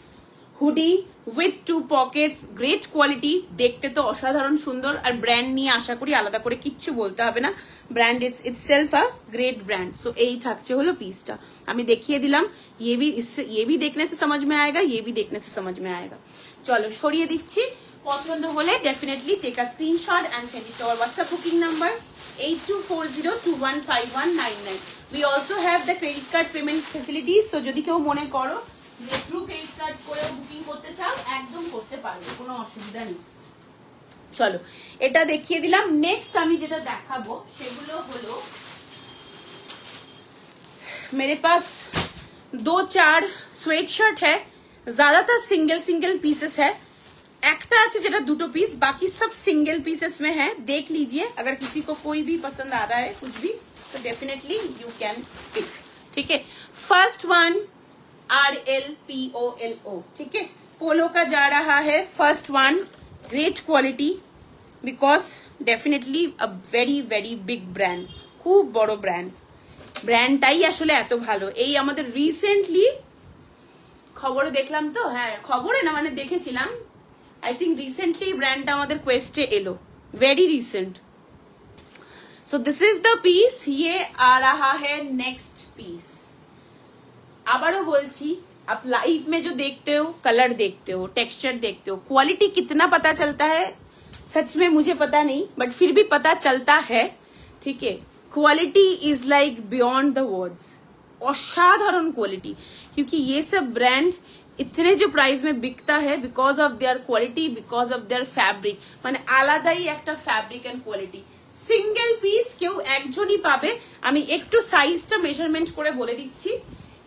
hoodie with 2 pockets, great quality, দেখতে তো অসাধারণ সুন্দর। আর ব্র্যান্ড নিয়ে আশা করি আলাদা করে কিচ্ছু বলতে হবে না, brand itself a great brand। सो এই থাকছে হলো পিসটা, আমি দেখিয়ে দিলাম। ये भी देखने से समझ में आएगा, ये भी देखने से समझ में आएगा। চলো সরিয়ে দিচ্ছি, পছন্দ হলে definitely take a screenshot and send it to our WhatsApp booking number 8240215199। We also have the credit card payment facilities, so যদি কেউ মনে করো যে থ্রু ক্রেডিট কার্ড করেও বুকিং করতে চাও, একদম করতে পারবে, কোনো অসুবিধা নেই। চলো এটা দেখিয়ে দিলাম। নেক্সট আমি যেটা দেখাবো সেগুলো হলো, मेरे पास 2-4 स्वेटशर्ट है, ज्यादातर सिंगल पीसेस है। একটা আছে যেটা দুটো পিস, बाकी सब सिंगल पीसेस में है। देख लीजिए, अगर किसी को कोई भी पसंद आ रहा है कुछ भी, तो डेफिनेटली यू कैन पिक। ठीक है, फर्स्ट वन RLPOLO, ठीक है, पोलो का जा रहा है first one. Great quality because definitely a very very big brand, खूब बड़ो ब्रांड। ব্র্যান্ডটাই আসলে এত ভালো। এই আমাদের রিসেন্টলি খবরে দেখলাম, তো হ্যাঁ খবরে না মানে দেখেছিলাম, आई थिंक रिसेंटली ब्रांडটা আমাদের কোয়েস্টে এলো, very recent. So this is the piece, ये आ रहा है नेक्स्ट पीस। আবারও বলছি, आप लाइव में जो देखते हो, कलर देखते हो, टेक्सचर देखते हो, क्वालिटी कितना पता चलता है सच में मुझे पता नहीं, बट फिर भी पता चलता है। ठीक है, quality is like beyond the words, असाधारण क्वालिटी। क्योंकि ये सब ब्रांड इतने जो प्राइस में बिकता है because of their quality, because of their fabric, মানে আলাদাই একটা fabric and quality. Single piece কেউ একজনই পাবে। আমি একটু সাইজটা মেজারমেন্ট করে বলে দিচ্ছি।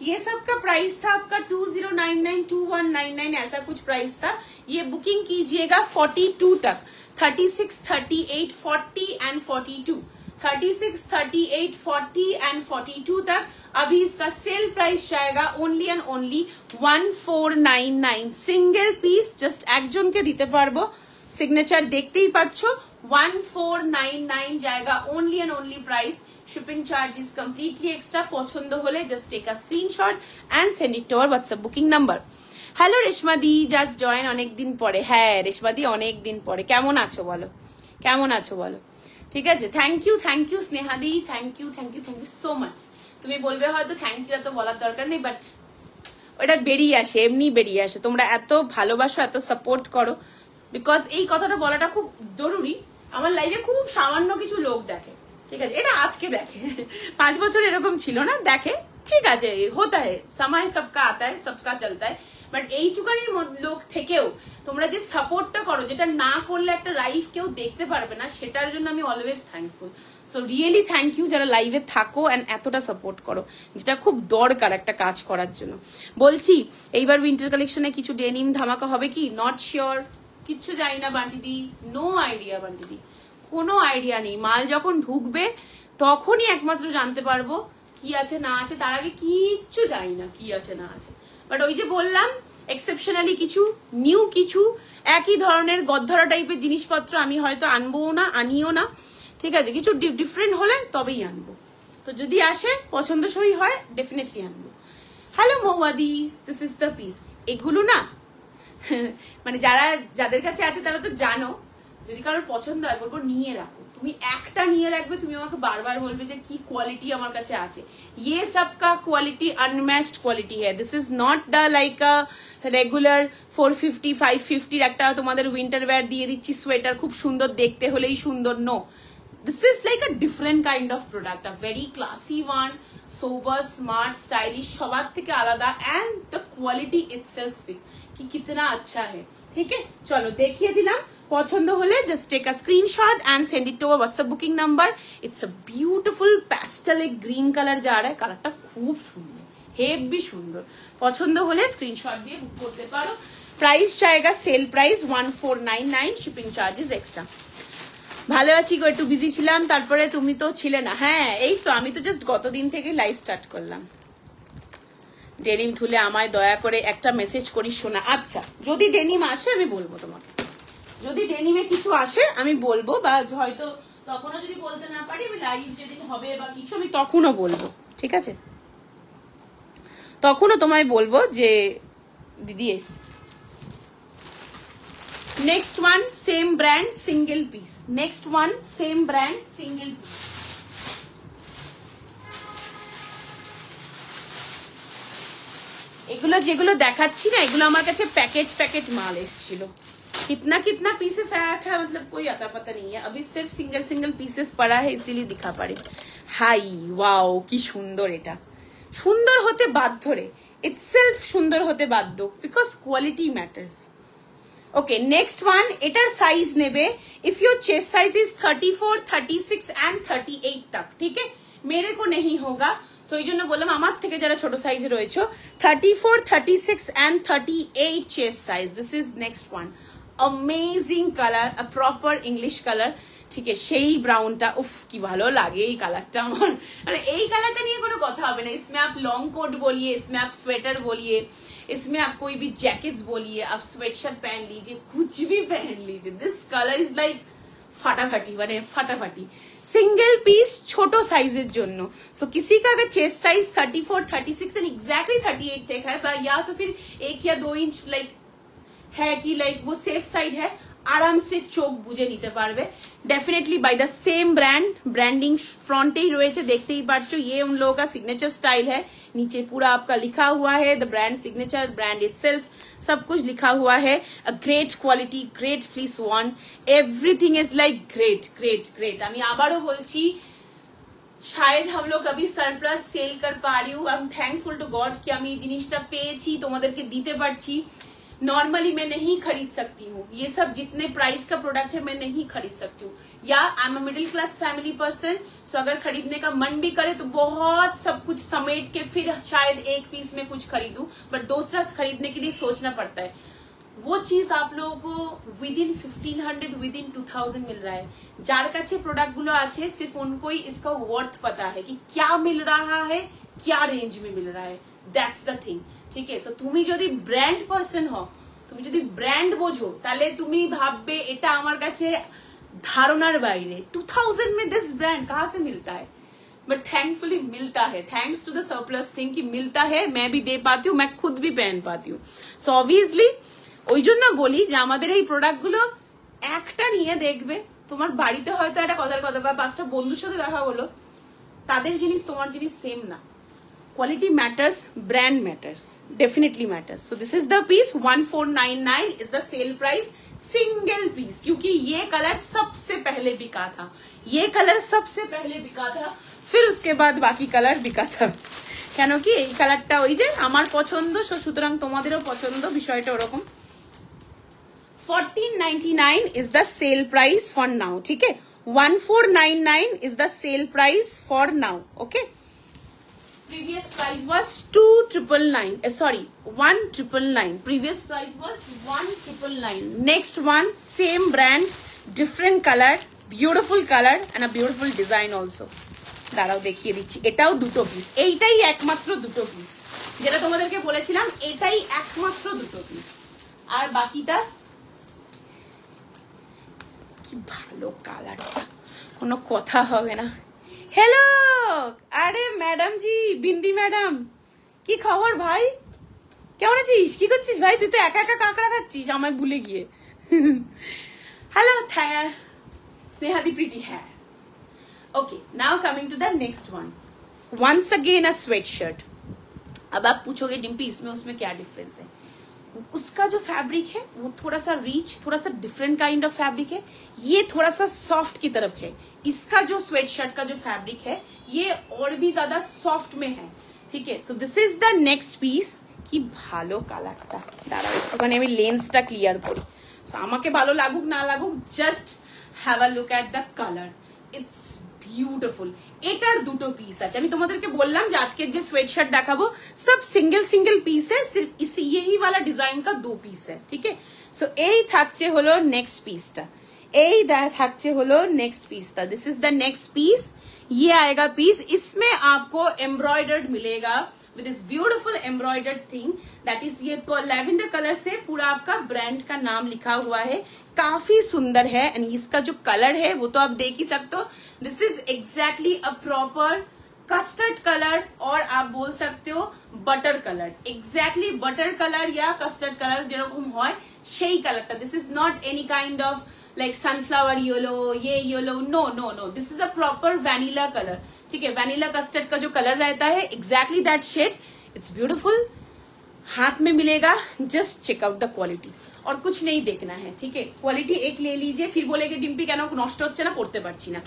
ये सब का प्राइस था आपका 2099, 2199 ऐसा कुछ प्राइस था। ये बुकिंग कीजिएगा 42 तक, 36, 38, 40 एंड 42, 36, 38, 40 एंड 42 तक। अभी इसका सेल प्राइस जाएगा only and only 1499। Single piece just একজন কে দিতে পারবো, সিগনেচার দেখতেই পাচ্ছো। 1499 जाएगा only and only price. Shipping charge is completely extra. पसंद होले just take a screenshot and send it to our WhatsApp booking number. Hello Reshma দি, জাস্ট জয়েন অনেক দিন পরে। হ্যাঁ রেশমা দি অনেক দিন পরে, কেমন আছো বলো, কেমন আছো বলো। ঠিক আছে, থ্যাংক ইউ স্নেহা দি, থ্যাংক ইউ সো মাচ। তুমি বলবে হয়তো থ্যাংক ইউ এত বলার দরকার নেই, বাট ওটা বেরিয়ে আসে, এমনি বেরিয়ে আসে। তোমরা এত ভালোবাসো, এত সাপোর্ট করো, বিকজ এই কথাটা বলাটা খুব জরুরি। আমার লাইফে খুব সামান্য কিছু লোক দেখে, ঠিক আছে, এটা আজকে দেখে, 5 বছর এরকম ছিল না, দেখে, ঠিক আছে, होता है, समय सबका आता है, सबका चलता है। বাট এইটুকানির লোক থেকেও তোমরা যে সাপোর্টটা করো, যেটা না করলে একটা লাইফ কেউ দেখতে পারবে না, সেটার জন্য আমি always thankful. So really thank you যারা লাইভে থাকো এন্ড এতটা সাপোর্ট করো, যেটা খুব দরকার একটা কাজ করার জন্য। বলছি এইবার উইন্টার কালেকশনে কিছু ডেনিম ধামাকা হবে কি, নট শিওর, কিচ্ছু জানি না বান্টি দি, নো আইডিয়া বান্টি দি, কোনো আইডিয়া নেই। মাল যখন ঢুকবে তখনই একমাত্র জানতে পারবো কি আছে না আছে, তার আগে কিচ্ছু জানি না কি আছে না আছে। বাট ওই যে বললাম, এক্সেপশনালি কিছু, নিউ কিছু, একই ধরনের গদ্ধরা টাইপের জিনিসপত্র আমি হয়তো আনবো না, আনিও না, ঠিক আছে, কিছু ডিফারেন্ট হলে তবেই আনবো। তো যদি আসে পছন্দসই হয় ডেফিনেটলি আনবো। হ্যালো মৌয়াদি, দিস ইজ দ্য পিস। এগুলো না মানে যাদের কাছে আছে তারা তো জানো, যদি কারোর পছন্দ হয় বলবো নিয়ে রাখো, তুমি একটা নিয়ে রাখবে, তুমি আমাকে বারবার বলবে যে কি কোয়ালিটি আমার কাছে আছে। ये सब का क्वालिटी अनमैच्ड क्वालिटी है। This is not the like a regular 450 550 একটা তোমাদের উইন্টার ওয়্যার দিয়ে দিচ্ছি সোয়েটার খুব সুন্দর দেখতে হলেই সুন্দর, no. this is like a different kind of product, a very classy one, sober, smart, stylish, সবার থেকে আলাদা, and the quality itself speak कि कितना अच्छा है। ठीक है, चलो देखिए दिलाम, পছন্দ হলে just take a screenshot and send it to our WhatsApp booking number। It's a beautiful pastel green color যা रहा है, কালারটা খুব সুন্দর, হেভি সুন্দর। পছন্দ হলে স্ক্রিনশট দিয়ে বুক করতে পারো। প্রাইস চাইগা sale price 1499, shipping charges extra. ভালো আছি গো, একটু বিজি ছিলাম, তারপরে তুমি তো ছিলে না। হ্যাঁ এই তো, আমি তো জাস্ট গতদিন থেকে লাইভ স্টার্ট করলাম। ডেনিম থুলে আমায় দয়া করে একটা মেসেজ করিস শোনা। আচ্ছা, যদি ডেনিম আসে আমি বলবো তোমাকে, যদি ডেনিমে কিছু আসে আমি বলবো, বা হয়তো তখনও যদি বলতে না পারি, আমি লাইভ যেদিন হবে বা কিছু আমি তখনও বলবো, ঠিক আছে? তখনও তোমায় বলবো যে দিদি S. Next one same brand single piece, next one same brand single piece. এগুলো যেগুলো দেখাচ্ছি না, এগুলো আমার কাছে पैकेट माल এসেছিল। कितना कितना पीसेस आया था, मतलब कोई आता पता नहीं है, अभी सिर्फ सिंगल पीसेस पड़ा है, इसीलिए दिखा पड़े। हाई वाओ কি সুন্দর, এটা সুন্দর হতে বাধ্য রে, itself সুন্দর হতে বাধ্য, because quality matters। Okay, next one, এটার সাইজ নেবে if your chest size is 34, 36 and 38 तक, ठीक है? मेरे को नहीं होगा, so এই জন্য বললাম আমার থেকে যারা ছোট সাইজে রয়েছে 34, 36 and 38 chest size। This is next one, amazing color, a proper English color, ঠিক আছে? সেই ব্রাউনটা, উফ কি ভালো লাগে এই কালারটা আমার, মানে এই কালারটা নিয়ে কোনো কথা হবে না। इसमें आप लॉन्ग कोट बोलिए, इसमें आप स्वेटर बोलिए, इसमें आप कोई भी जैकेट्स बोलिए, आप स्वेटशर्ट पहन लीजिए, कुछ भी पहन लीजिए, दिस कलर इज लाइक फाटाफाटी, মানে ফাটাফাটি। सिंगल पीस छोटो साइजेर জন্য, सो किसी का अगर चेस्ट साइज 34, 36 एंड एग्जैक्टली 38 तक है, या तो फिर 1 या 2 इंच लाइक है कि लाइक वो सेफ साइड है, आराम से चोक बुझे নিতে পারবে। Definitely by the same brand, branding फ्रंटे ही रही है, देखते ही पार्चो, ये उन लोगों का सिग्नेचर स्टाइल है, नीचे पूरा आपका लिखा हुआ है the brand signature, brand itself, सब कुछ लिखा हुआ है। A great quality, great fleece one, everything is like great great great. আমি আবারও বলছি, शायद हम लोग अभी सरप्लस सेल कर पा रही हूँ, I am thankful to God कि আমি এই জিনিসটা পেয়েছি, তোমাদেরকে দিতে পারছি। नॉर्मली मैं नहीं खरीद सकती हूँ, ये सब जितने प्राइस का प्रोडक्ट है मैं नहीं खरीद सकती हूँ, या I am a middle class family person, so अगर खरीदने का मन भी करे तो बहुत सब कुछ समेट के फिर शायद एक पीस में कुछ खरीदूं, बट दूसरा खरीदने के लिए सोचना पड़ता है। वो चीज आप लोगों को विद इन 1500, विद इन 2000 मिल रहा है। जार काछे प्रोडक्ट गुलो आछे, सिर्फ उनको ही इसका वर्थ पता है कि क्या मिल रहा है, क्या रेंज में मिल रहा है, दैट्स द थिंग, ठीक है? सो তুমি যদি ব্র্যান্ড পারসন হও, তুমি যদি ব্র্যান্ড বোঝো, তাহলে তুমি ভাববে এটা আমার কাছে ধারণার বাইরে, 2000 में दिस ब्रांड कहाँ से मिलता है, बट थैंकफुली मिलता है, thanks to the surplus thing कि मिलता है, मैं भी दे पाती हूँ, मैं खुद भी पहन पाती हूँ। सो ऑब्वियसली ওই জন্য বলি যে আমাদের এই প্রোডাক্টগুলো একটা নিয়ে দেখবে, তোমার বাড়িতে হয়তো একটা কথার কথা বা 5টা বন্ধুর সাথে দেখা হলো, তাদের জিনিস তোমার জিনিস সেম না। Quality matters, brand matters, definitely matters. So this is the piece, 1499 is the sale price, single piece, क्योंकि ये कलर सबसे पहले बिका था, ये कलर सबसे पहले बिका था, फिर उसके बाद बाकी कलर बिका था। কেন কি এই কালারটা ওই যে আমার পছন্দ, সুতরাং তোমাদেরও পছন্দ, বিষয়টা ওরকম। 1499 is the sale price for now, ठीक है? 1499 is the sale price for now, okay? Previous price was 2999, sorry 1999, previous price was 1999। next one same brand, different color, beautiful color and a beautiful design also। দাঁড়াও দেখিয়ে দিচ্ছি, এটাও দুটো piece, এইটাই একমাত্র দুটো পিস, যেটা তোমাদেরকে বলেছিলাম এটাই একমাত্র দুটো পিস, আর বাকিটা কি ভালো কালারটা, কোনো কথা হবে না। हेलो, अरे मैडम जी, बिंदी मैडम, की खबर भाई, কেমন আছিস, কি করছিস ভাই? তুই তো একা একা কাঁকড়া খাচ্ছিস আমায় ভুলে গিয়ে। हेलो स्नेहादी प्रीटी है। Okay, now coming to the next one, once again a sweatshirt. अब आप पूछोगे डिम्पी इसमें उसमें क्या डिफरेंस है? उसका जो फैब्रिक है वो थोड़ा सा रिच, थोड़ा सा डिफरेंट काइंड ऑफ फैब्रिक है, ये थोड़ा सा सॉफ्ट की तरफ है। इसका जो स्वेट शर्ट का जो फैब्रिक है ये और भी ज्यादा सॉफ्ट में है, ठीक है। So this is the next piece. কি ভালো কালারটা, দাঁড়াও ওখানে আমি লেন্সটা ক্লিয়ার করি। সো আমাকে ভালো লাগুক না লাগুক, just have a look at the colour, it's beautiful. এটার দুটো পিস আছে, আমি তোমাদেরকে বললাম যে আজকের যে সোয়েট শার্ট দেখাবো সব সিঙ্গেল সিঙ্গেল পিস है, सिर्फ इसी यही वाला डिजाइन का 2 पीस है, ठीक है। सो এই থাকছে হলো নেক্সট পিসটা, এই থাকছে হলো नेक्स्ट पीस था। This is the next piece, ये आएगा पीस, इसमें आपको एम्ब्रॉयडर्ड मिलेगा with this beautiful embroidered thing, that is ये लैवेंडर कलर से पूरा आपका ब्रांड का नाम लिखा हुआ है, काफी सुंदर है। एंड इसका जो कलर है वो तो आप देख ही सकते हो, this is exactly a proper custard colour, और आप बोल सकते हो butter colour, exactly butter colour या कस्टर्ड कलर যেরকম হয় সেই কালারটা। This is not any kind of like sunflower yellow, ये yellow, no no no, this is a proper vanilla colour, ठीक है। वैनिला कस्टर्ड का जो कलर रहता है exactly that shade, it's beautiful, हाथ में मिलेगा। Just check out the quality, और कुछ नहीं देखना है, ठीक है। क्वालिटी एक ले लीजिए, फिर बोलेगे डिम्पी কেন নষ্ট হচ্ছে না, পড়তে পারছি না।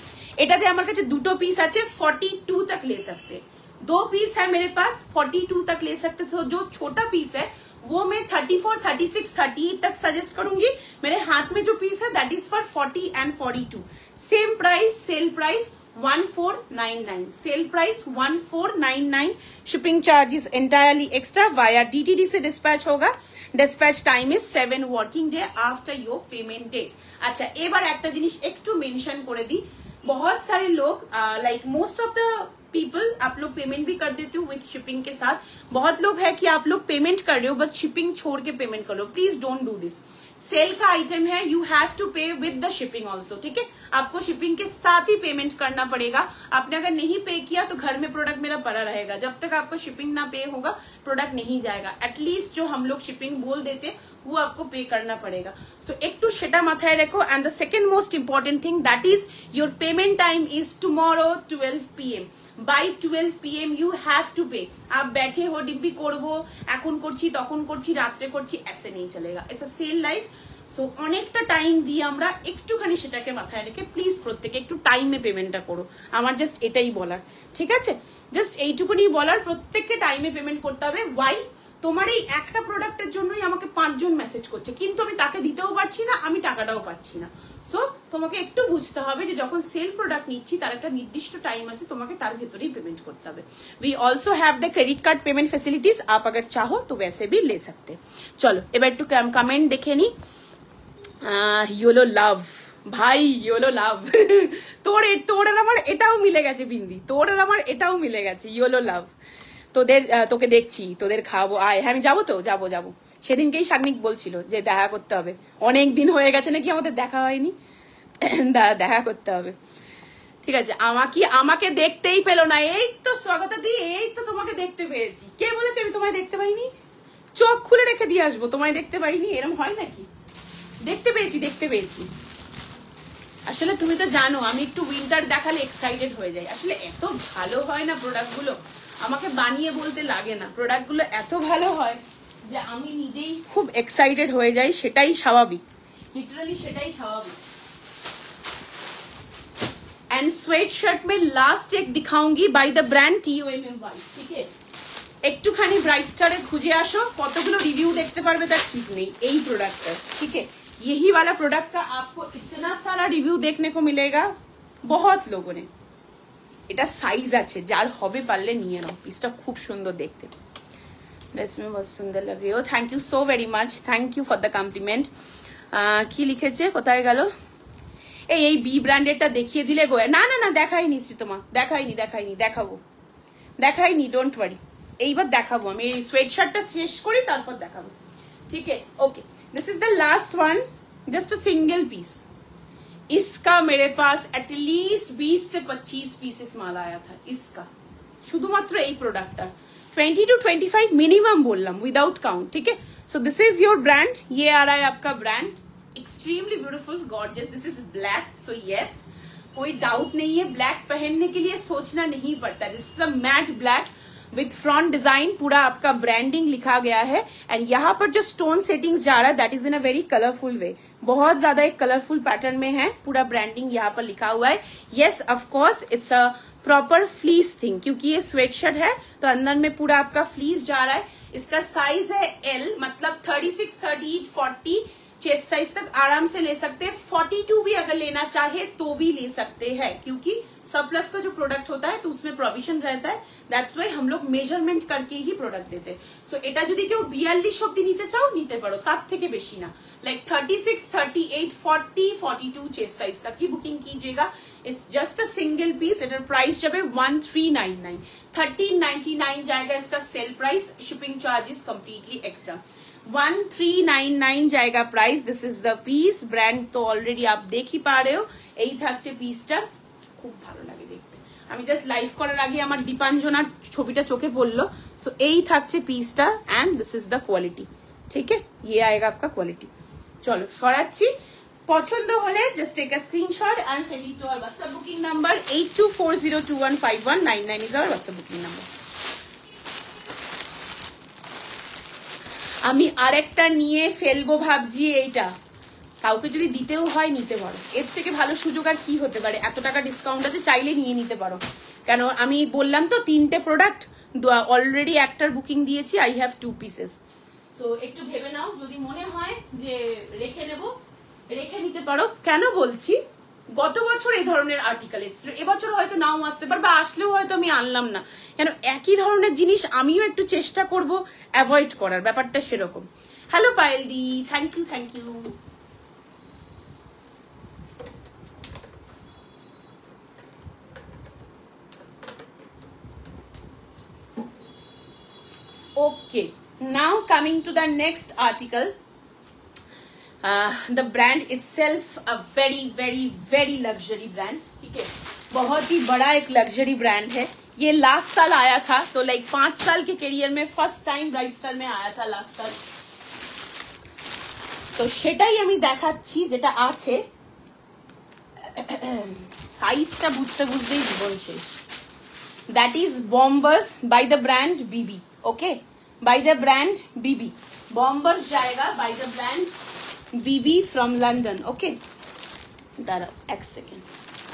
এটাতে আমার কাছে দুটো পিস আছে, 42 तक ले सकते, 2 पीस है मेरे पास, 42 तक ले सकते। तो जो छोटा पीस है वो मैं 34, 36, 38 तक सजेस्ट करूंगी। मेरे हाथ में जो पीस है that is for 40 and 42। Same price, sale price 1499, sale price 1499, shipping charges entirely extra, via DTD से डिस्पैच होगा। Dispatch time is 7 working day after your payment date. अच्छा, এবার একটা জিনিস একটু মেনশন করে दी, बहुत सारे लोग like most of the people आप लोग पेमेंट भी कर देते हो विथ शिपिंग के साथ। बहुत लोग है कि आप लोग पेमेंट कर रहे हो बस शिपिंग छोड़ के पेमेंट कर रहे हो, please don't do this. Sale का आइटम है, you have to pay with the shipping also, ठीक है। आपको शिपिंग के साथ ही पेमेंट करना पड़ेगा। आपने अगर नहीं पे किया तो घर में प्रोडक्ट मेरा पड़ा रहेगा, जब तक आपको शिपिंग ना पे होगा प्रोडक्ट नहीं जाएगा। एटलीस्ट जो हम लोग शिपिंग बोल देते वो आपको पे करना पड़ेगा। सो एक तो सेटा माথায় रखो। And the second most important thing that is your payment time is tomorrow 12 PM। By 12 PM you have to pay. आप बैठे हो डिब्बी করবো, এখন করছি, তখন করছি, রাত্রে করছি, ऐसे नहीं चलेगा। It's a sale life. So অনেকটা টাইম দিয়ে আমরা একটুখানি সেটাকে মাথায় রেখে প্লিজ প্রত্যেকে একটু টাইমে পেমেন্টটা করো। আমার জাস্ট এটাই বলার, ঠিক আছে। জাস্ট এইটুকুনি বলার, প্রত্যেককে টাইমে পেমেন্ট করতে হবে। ওয়াই? তোমার এই একটা প্রোডাক্টের জন্যই আমাকে 5 জন মেসেজ করছে, কিন্তু আমি তাকে দিতেও পারছি না, আমি টাকাটাও পাচ্ছি না। সো তোমাকে একটু বুঝতে হবে যে যখন সেল প্রোডাক্ট নিচ্ছি তার একটা নির্দিষ্ট টাইম আছে, তোমাকে তার ভেতরেই পেমেंट করতে হবে। We also have the credit card payment facilities, आप अगर चाहो तो वैसे भी ले सकते। चलो এবার একটু কমেন্ট দেখে নি। योलो लव भाई, योलो लव তোর আর আমার এটাও মিলে গেছে বিন্দি, তোর আর আমার এটাও মিলে গেছে। योलो लव, তোকে দেখছি, তোদের খাওয়াবো, আয়। হ্যাঁ আমি যাবো তো, যাবো। সেদিনকেই শাগনিক বলছিল যে দেখা করতে হবে, অনেক দিন হয়ে গেছে নাকি আমাদের দেখা হয়নি, দেখা করতে হবে, ঠিক আছে। আমাকে দেখতেই পেলো না, এই তো স্বাগত দি, এই তো তোমাকে দেখতে পেয়েছি। কে বলেছে আমি তোমায় দেখতে পাইনি? চোখ খুলে রেখে দিয়ে আসবো, তোমায় দেখতে পারিনি, এরকম হয় নাকি? দেখতে পেয়েছি। আসলে তুমি তো জানো আমি একটু উইন্টার দেখালে এক্সাইটেড হয়ে যাই। আসলে এত ভালো হয় না প্রোডাক্টগুলো, আমাকে বানিয়ে বলতে লাগে না, প্রোডাক্টগুলো এত ভালো হয় যে আমি নিজেই খুব এক্সাইটেড হয়ে যাই। সেটাই স্বাভাবিক, লিটারালি সেটাই স্বাভাবিক। एंड स्वेट शर्ट में लास्ट एक दिखाऊंगी बाय द ब्रांड TOMMY, ठीक है। একটুখানি ব্রাইট স্টারে খুঁজে আসো, কতগুলো রিভিউ দেখতে পারবে তার ঠিক নেই এই প্রোডাক্টটা, ठीक है। यही वाला प्रोडक्ट का आपको इतना सारा रिव्यू देखने को मिलेगा, बहुत लोगों ने। এটা সাইজ আছে, যার হবে পারলে নিয়ে নাও, পিসটা খুব সুন্দর দেখতে। ड्रेस में बहुत सुंदर लग रही हो, thank you so very much, thank you for the complement. কি লিখেছে, কোথায় গেল? এই বি ব্র্যান্ডেরটা দেখিয়ে দিলে গো। না দেখাইনি শ্রীতমা, দেখাইনি, দেখাইনি, ডোন্ট ওয়ারি। এইবার দেখাবো, আমি এই সোয়েট শার্টটা শেষ করি তারপর দেখাবো, ঠিক है। Okay, this is the last one, just a single piece. इसका मेरे पास एटलीस्ट 20 से 25 पीसेस माल आया था इसका, শুধুমাত্র এই প্রোডাক্টটা 20 to 25 मिनिमम बोललाम, विदाउट काउंट, ठीक है। So this is your brand, ये आ रहा है आपका brand, extremely beautiful, gorgeous. This is black, so yes कोई डाउट नहीं है, ब्लैक पहनने के लिए सोचना नहीं पड़ता। This is a matte black, with front design, पूरा आपका ब्रांडिंग लिखा गया है। एंड यहाँ पर जो स्टोन सेटिंग्स जा रहा है that is in a very colourful way, बहुत ज्यादा एक कलरफुल पैटर्न में है, पूरा ब्रांडिंग यहाँ पर लिखा हुआ है। Yes of course it's a proper fleece thing, क्योंकि ये स्वेटशर्ट है तो अंदर में पूरा आपका फ्लीस जा रहा है। इसका साइज है एल, मतलब 36, 38, 40 चेस्ट साइज तक आराम से ले सकते हैं। 42 भी अगर लेना चाहे तो भी ले सकते हैं, क्योंकि सरप्लस का जो प्रोडक्ट होता है तो उसमें प्रोविजन रहता है। दैट्स वाई हम लोग मेजरमेंट करके ही प्रोडक्ट देते हैं। सो এটা যদি কেউ 42 অবধি নিতে চাও নিতে পারো, তার থেকে বেশি না। লাইক 36, 38, 40, 42 চেস্ট সাইজ तक ही बुकिंग कीजिएगा। It's just a single piece. এটার प्राइस যাবে 1399, 1399 जाएगा इसका sale price. Shipping charges completely extra. 1399 जाएगा price. This is the piece. Brand तो ऑलरेडी आप देख ही पा रहे हो। এই থাকছে পিসটা, খুব ভালো লাগে দেখতে। আমি জাস্ট লাইভ করার আগে আমার দীপাঞ্জনার ছবিটা চোখে পড়লো। সো এই থাকছে পিসটা and this is the quality. ঠিক है, ये आएगा आपका क्वालिटी। চলো সরাচ্ছি। পছন্দ হলে just take a screenshot and send it to our WhatsApp booking number 8240215199 is our WhatsApp booking number. আমি আরেকটা নিয়ে ফেলবো ভাবছি। এইটা কাউকে যদি দিতেও হয় নিতে পারো, এর থেকে ভালো সুযোগ আর কি হতে পারে। এত টাকা ডিসকাউন্ট আছে, চাইলে নিয়ে নিতে পারো। কেন আমি বললাম তো 3টে প্রোডাক্ট অলরেডি একটার বুকিং দিয়েছি। I have 2 pieces. সো একটু ভেবে নাও, যদি মনে হয় যে রেখে নেব রেখে নিতে পারো। কেন বলছি, গত বছর এই ধরনের আর্টিকেল এসেছিল, এবছর হয়তো নাও আসতে পারে, বা আসলেও হয়তো আমি আনলাম না। কেন একই ধরনের জিনিস আমিও একটু চেষ্টা করব অ্যাভয়েড করার, ব্যাপারটা সেরকম। হ্যালো পায়েল দি, thank you thank you. Okay, now coming to the next article. The brand itself a very very very luxury brand। ठीक है, बहुत ही बड़ा एक लग्जरी ब्रांड है। ये लास्ट साल आया था, तो लाइक 5 साल के करियर में फर्स्ट टाइम ब्राइट स्टार में आया था लास्ट साल। तो সেটাই আমি দেখাচ্ছি যেটা আছে। সাইজটা বুঝতে বুঝতেই জীবন শেষ। That is Bombers by the brand BB। Okay, by the brand BB. Bombers जाएगा by the brand BB from London. Okay, দাঁড়াও এক সেকেন্ড,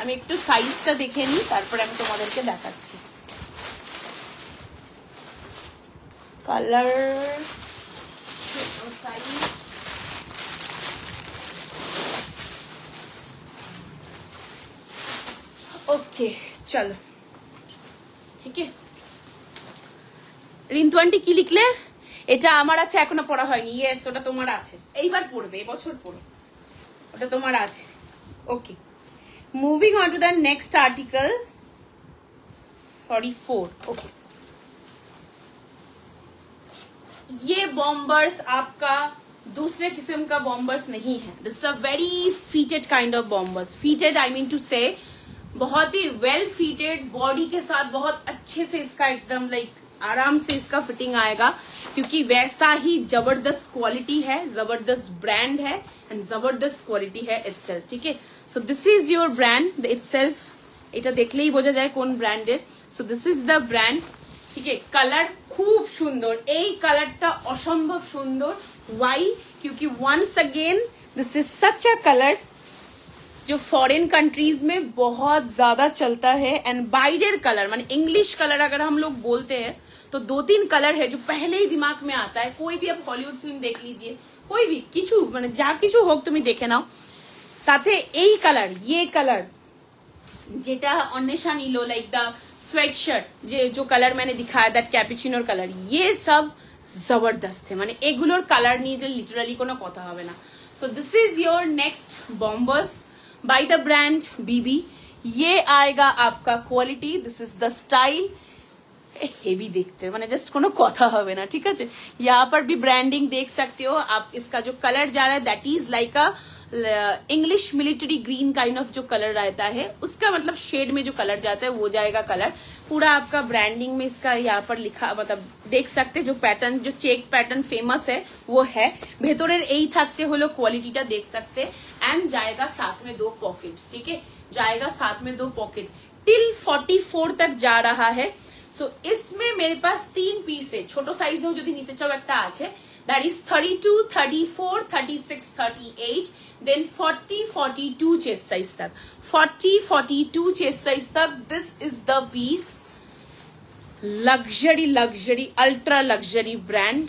আমি একটু সাইজটা দেখে নিই, তারপরে আমি তোমাদেরকে দেখাচ্ছি। কালার সাইজ ওকে, চলো ঠিক আছে। রিন্তু আন্টি কি লিখলে? এটা আমার আছে, এখনো পড়া হয়নি। ইয়েস, ওটা তোমার আছে, এইবার পড়বে, এবছর পড়ো, ওটা তোমার আছে। Okay, moving on to the next article 44। Okay, ये बॉम्बर्स आपका दूसरे किस्म का बॉम्बर्स नहीं है। This is a very fitted kind of bombers. Fitted I mean to say बहुत ही वेल फीटेड, बॉडी के साथ बहुत अच्छे से इसका एकदम लाइक आराम से इसका फिटिंग आएगा, क्योंकि वैसा ही जबरदस्त क्वालिटी है, जबरदस्त ब्रांड है एंड जबरदस्त क्वालिटी है इटसेल्फ। ठीक है, so this is your brand itself. এটা দেখলেই বোঝা যায় কোন ব্র্যান্ডের। So this is the brand. ঠিক है, কালার খুব সুন্দর, এই কালারটা অসম্ভব সুন্দর। ওয়াই? क्योंकि once again this is such a color जो फॉरेन कंट्रीज में बहुत ज्यादा चलता है। एंड बाइडर कलर माने इंग्लिश कलर अगर हम लोग बोलते हैं तो 2-3 कलर है जो पहले ही दिमाग में आता है। कोई भी अब हॉलीवुड फिल्म देख लीजिए, कोई भी किचु माने जा किचु होक तुम देखे नाओ, ताते এই কালার, ये कलर যেটা অন্বেষা नीलो लाइक द स्वेट शर्ट जो कलर मैंने दिखाया दैट कैपुचिनो कलर, ये सब जबरदस्त है। माने এগুলোর কালার নিয়ে যে লিটারালি কোনো কথা হবে না। So this is your next bombers by the brand BB. ये आएगा आपका quality, this is the style. Heavy देखते हैं, माने जस्ट कोनो कथा होवे ना। ठीक है, यहाँ पर भी ब्रांडिंग देख सकते हो आप। इसका जो कलर जा रहा है that is like a English military green kind of जो कलर रहता है, उसका मतलब शेड में जो कलर जाता है वो जाएगा कलर। पूरा आपका ब्रांडिंग में इसका यहाँ पर लिखा, मतलब देख सकते जो पैटर्न, जो चेक पैटर्न फेमस है वो है। ভেতরের এই থাকছে হলো কোয়ালিটিটা देख सकते। एंड जाएगा साथ में 2 पॉकेट। ठीक है, जाएगा साथ में 2 पॉकेट टिल 44 तक जा रहा है। सो इसमें मेरे पास 3 पीस है, छोटो साइज हो যদি নিতে চাও একটা আছে, that is 32, 34, 36, 38, then 40, 42 chest size tak, 40, 42 chest size tak. This is the piece. Luxury, luxury, ultra luxury brand.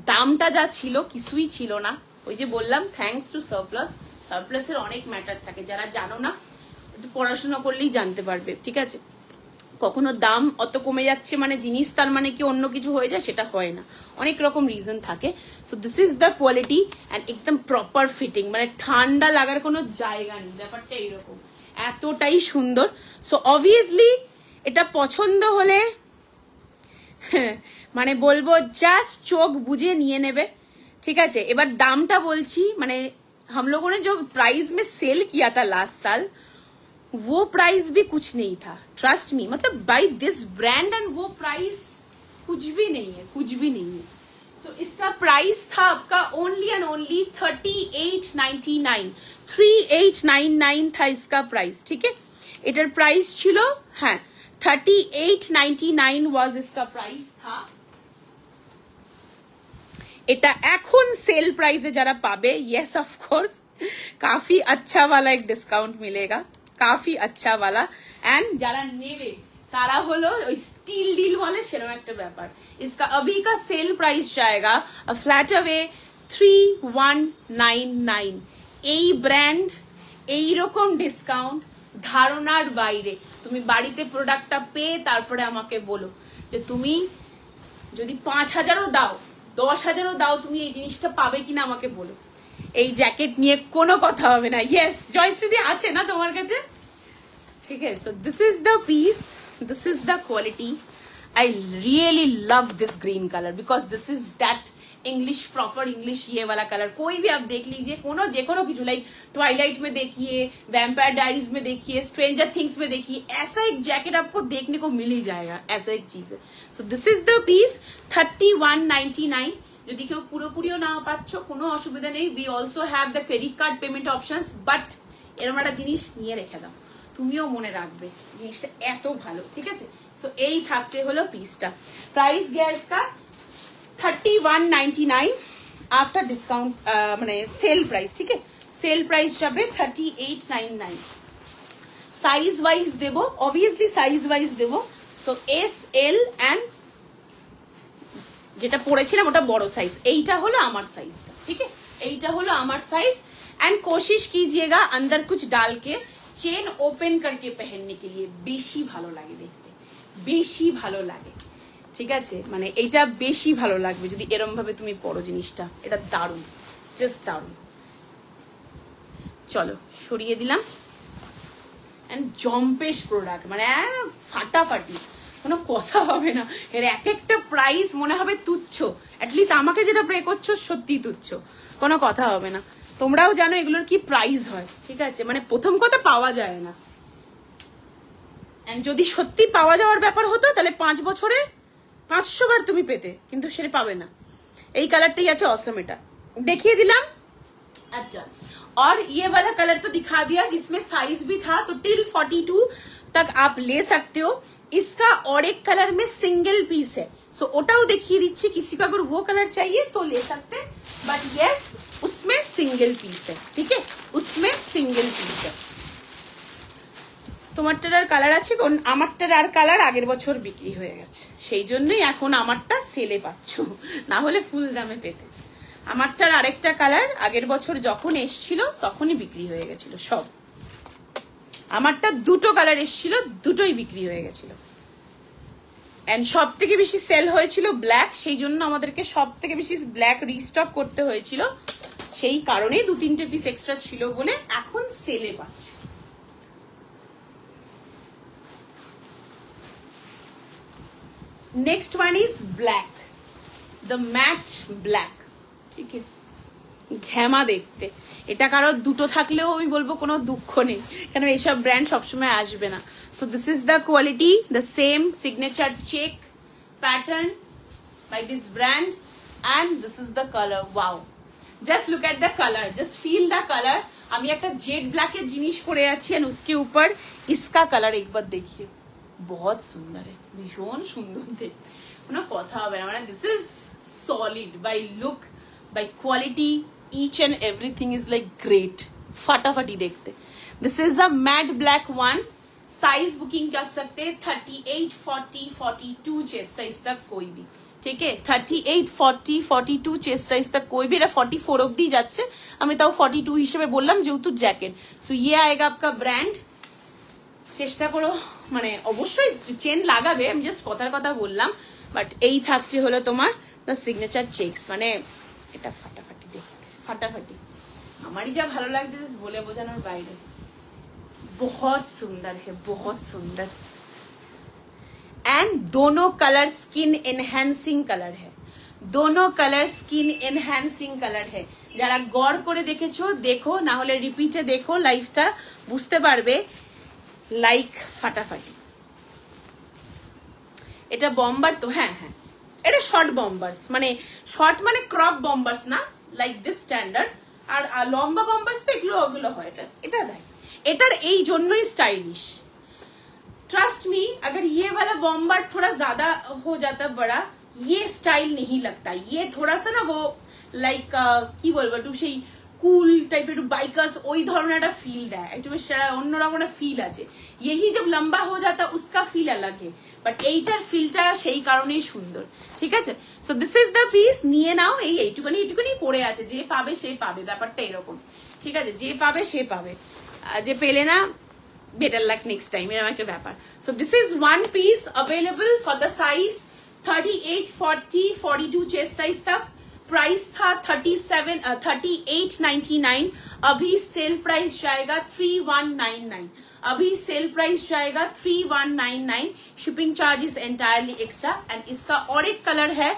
দামটা যা ছিল কিছুই ছিল না, ওই যে বললাম থ্যাঙ্কস টু সারপ্লাস। সারপ্লাসের অনেক ম্যাটার থাকে, যারা জানো না একটু পড়াশোনা করলেই জানতে পারবে, ঠিক আছে? কখনো দাম অত কমে যাচ্ছে মানে জিনিস তার মানে কি অন্য কিছু হয়ে যায়, সেটা হয় না, অনেক রকম রিজন থাকে। So this is the quality and একদম প্রপার ফিটিং, মানে ঠান্ডা লাগার কোনো জায়গা নেই, ব্যাপারটা এইরকম, এতটাই সুন্দর। সো অবভিয়াসলি এটা পছন্দ হলে মানে বলবো জাস্ট চোখ বুঝে নিয়ে নেবে, ঠিক আছে? এবার দামটা বলছি, মানে हम लोगों ने जो प्राइस में सेल किया था लास्ट साल, वो प्राइस भी कुछ नहीं था, ट्रस्ट मी। मतलब बाय दिस ब्रांड एंड वो प्राइस कुछ भी नहीं है, कुछ भी नहीं है। सो इसका प्राइस था आपका ओनली एंड ओनली 3899, 3899 था इसका प्राइस, ठीक है? इटर प्राइस छिलो, हाँ 3899 वाज इसका प्राइस था। এটা এখন সেল প্রাইসে যারা পাবে, यस ऑफ कोर्स काफी अच्छा वाला एक डिस्काउंट मिलेगा, काफी अच्छा वाला। एंड যারা নেবে তারা হলো ওই স্টিল ডিল বলে সেরকম একটা ব্যাপার। इसका अभी का सेल प्राइस जाएगा फ्लैट अवे 3199। এই ব্র্যান্ড এই রকম ডিসকাউন্ট ধারণার বাইরে। তুমি বাড়িতে প্রোডাক্টটা পেয়ে তারপরে আমাকে বলো যে তুমি যদি 5000ও দাও 10,000ও দাও তুমি এই জিনিসটা পাবে কিনা আমাকে বলো। এই জ্যাকেট নিয়ে কোনো কথা হবে না। ইয়েস জয়শ্রী আছে না তোমার কাছে, ঠিক আছে? So this is the piece, this is the quality. I really love this green colour because this is that English proper English ये वाला कलर। कोई भी आप देख लीजिए, कोनो किचु लाइक ट्वाइलाइट में देखिए, वैम्पायर डायरीज में देखिए, स्ट्रेंजर थिंग्स में देखिए, ऐसा एक जैकेट आपको देखने को मिल ही जाएगा, ऐसा एक चीज है। So this is the piece 3199। যদি কেউ পুরোপুরিও না পাচ্ছ কোনো অসুবিধা নেই, we also have the credit card payment options, but এরকম একটা জিনিস নিয়ে রেখে দাও, তুমিও মনে রাখবে জিনিসটা এত ভালো, ঠিক আছে? সো এই থাকছে হলো পিসটা। প্রাইস গিয়া इसका 3199 आफ्टर डिस्काउंट, মানে সেল প্রাইস, ঠিক আছে? সেল প্রাইস যাবে 3899। সাইজ ওয়াইজ দেব, অবভিয়াসলি সাইজ ওয়াইজ দেব। সো এস এল এন্ড যেটা পড়েছিলাম ওটা বড় সাইজ, এইটা হলো আমার সাইজটা, ঠিক আছে? এইটা হলো আমার সাইজ। एंड कोशिश कीजिएगा अंदर कुछ डाल के चेन ओपन करके पहनने के लिए, বেশি ভালো লাগে দেখতে, বেশি ভালো লাগে, ঠিক আছে? মানে এইটা বেশি ভালো লাগবে যদি এরকম ভাবে তুমি পরো জিনিসটা, এটা দারুণ, জাস্ট দারুণ। চলো সরিয়ে দিলাম। এন্ড জম্পেশ প্রোডাক্ট, মানে ফাটাফাটি, কোনো কথা হবে না। এর এক একটা প্রাইস মনে হবে তুচ্ছ, অ্যাটলিস্ট আমাকে যেটা প্রে করছো সত্যি তুচ্ছ, কোনো কথা হবে না। তোমরাও জানো এগুলোর কি প্রাইস হয়, ঠিক আছে? মানে প্রথম কথা পাওয়া যায় না, এন্ড যদি সত্যি পাওয়া যাওয়ার ব্যাপার হতো তাহলে 5 বছরে 500 বার তুমি পেতে, কিন্তু সেটা পাবে না। এই কালারটাই আছে অসম, এটা দেখিয়ে দিলাম। अच्छा, और ये वाला कलर तो दिखा दिया जिसमें साइज भी था, तो टिल 42 तक आप ले सकते हो। इसका और एक कलर में सिंगल पीस है, सो ओटाओ देखिए दीजिए, किसी को अगर वो कलर चाहिए तो ले सकते हैं, बट यस उसमें सिंगल पीस है, ठीक है? उसमें सिंगल पीस है। তোমারটার আর কালার আছে, আমারটার আর কালার আগের বছর বিক্রি হয়ে গেছে, সেই জন্যই এখন আমারটা সেলে পাচ্ছ, না হলে ফুল দামে পেতে। আমারটার আরেকটা কালার আগের বছর যখন এসছিল তখনই বিক্রি হয়ে গেছিল সব। আমারটা দুটো কালার এসছিল, দুটোই বিক্রি হয়ে গেছিল। এন্ড সব থেকে বেশি সেল হয়েছিল ব্ল্যাক, সেই জন্য আমাদেরকে সব থেকে বেশি ব্ল্যাক রিস্টক করতে হয়েছিল, সেই কারণে 2-3টে পিস এক্সট্রা ছিল বলে এখন সেলে পাচ্ছ। Next one is black, the matte black, ठीक है? ঘ্যামা দেখতে, এটা কারো দুটো থাকলেও আমি বলবো কোনো দুঃখ নেই, কারণ এইসব ব্র্যান্ড সবসময় আসবে না। So this is the quality, the same signature check pattern by this brand, and this is the colour. Wow, just look at the colour, just feel the colour. আমি একটা জেড ব্ল্যাকের জিনিস পরে আছি, এন্ড उसके ऊपर इसका कलर एक बार देखिए, बहुत सुंदर है, भीषण सुंदर थे, কোনো কথা হবে না, মানে this is solid by look by quality, each and everything is like great, फटाफटी देखते। This is a matte black one, size booking कर सकते 38, 40, 42 चेस्ट साइज तक कोई भी, ठीक है 38, 40, 42 चेस्ट साइज तक कोई भी, এটা 44 অবধি যাচ্ছে, আমি তাও 42 হিসেবে বললাম যেহেতু জ্যাকেট। সো ये आएगा आपका ব্র্যান্ড, চেষ্টা করো, মানে অবশ্যই চেন লাগাবে, আমি জাস্ট কথার কথা বললাম, বাট এই থাকছে হলো তোমার দ্য সিগনেচার চেকস, মানে এটা ফাটাফাটি দেখতে, ফাটাফাটি, আমারই যা ভালো লাগছে বলে বোঝানোর বাইরে, बहुत सुंदर है, बहुत सुंदर। एंड दोनों कलर स्किन एनहैंसिंग कलर है, दोनों कलर स्किन एनहैंसिंग कलर है। যারা গড় করে দেখেছো দেখো, না হলে রিপিটে দেখো, লাইভটা বুঝতে পারবে, লাইক ফাটাফাটি। এটা বম্বার তো, হ্যাঁ হ্যাঁ এটা শর্ট বম্বার্স, মানে শর্ট মানে ক্রপ বম্বার্স না, লাইক দিস স্ট্যান্ডার্ড, আর লম্বা বম্বার্স তো এগুলো ওগুলো হয়, এটা দেয়, एटर এই জন্যই स्टाइलिश। ट्रस्ट मी, अगर ये वाला बॉम्बर थोड़ा ज्यादा हो जाता बड़ा, ये स्टाइल नहीं लगता, ये थोड़ा सा ना वो लाइक की बोलबो একটু সেই কুল টাইপের বাইকার্স ওই ধরনের একটা ফিল দেয়, একটু সেটা অন্যরকম একটা ফিল আছে। यही जब लंबा हो जाता उसका फील अलग है, বাট এইটার ফিলটা সেই কারণেই সুন্দর, ঠিক আছে। So this is the piece, নিয়ে নাও, এই এইটুকুনি এইটুকুনি পড়ে আছে, যে পাবে সে পাবে, ব্যাপারটা এরকম, ঠিক আছে, যে পাবে সে পাবে, যে পেলে না বেটার লাক নেক্সট টাইম, এরকম একটা ব্যাপার। So this is one piece available for the size 38, 40, 42 chest size तक। प्राइस था 38.99, अभी सेल प्राइस जाएगा 3199, अभी सेल प्राइस जाएगा 3199, shipping charges entirely extra. And इसका और एक कलर है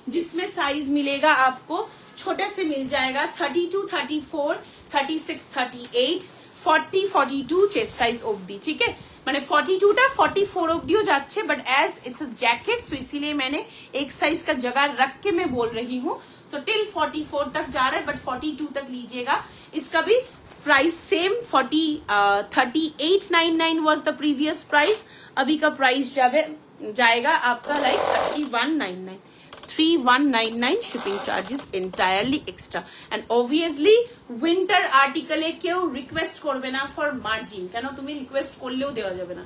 जिसमें साइज मिलेगा आपको, छोटे से मिल जाएगा 32, 34, 36, 38, 40, 42 चेस्ट साइज অবধি, ठीक है, মানে 42টা 44 অবধিও যাচ্ছে, but as it's a jacket so इसीलिए मैंने एक साइज का जगह रख के मैं बोल रही हूँ। सो टिल 44 तक जा रहा है, बट 42 तक लीजिएगा। इसका भी price same 3899 was the previous price, अभी का प्राइस जाएगा आपका like 3199, 3199 shipping charges entirely extra. And obviously winter আর্টিকেলে কেউ রিকোয়েস্ট করবে না ফর মার্জিন, কেন তুমি রিকোয়েস্ট করলেও দেওয়া যাবে না,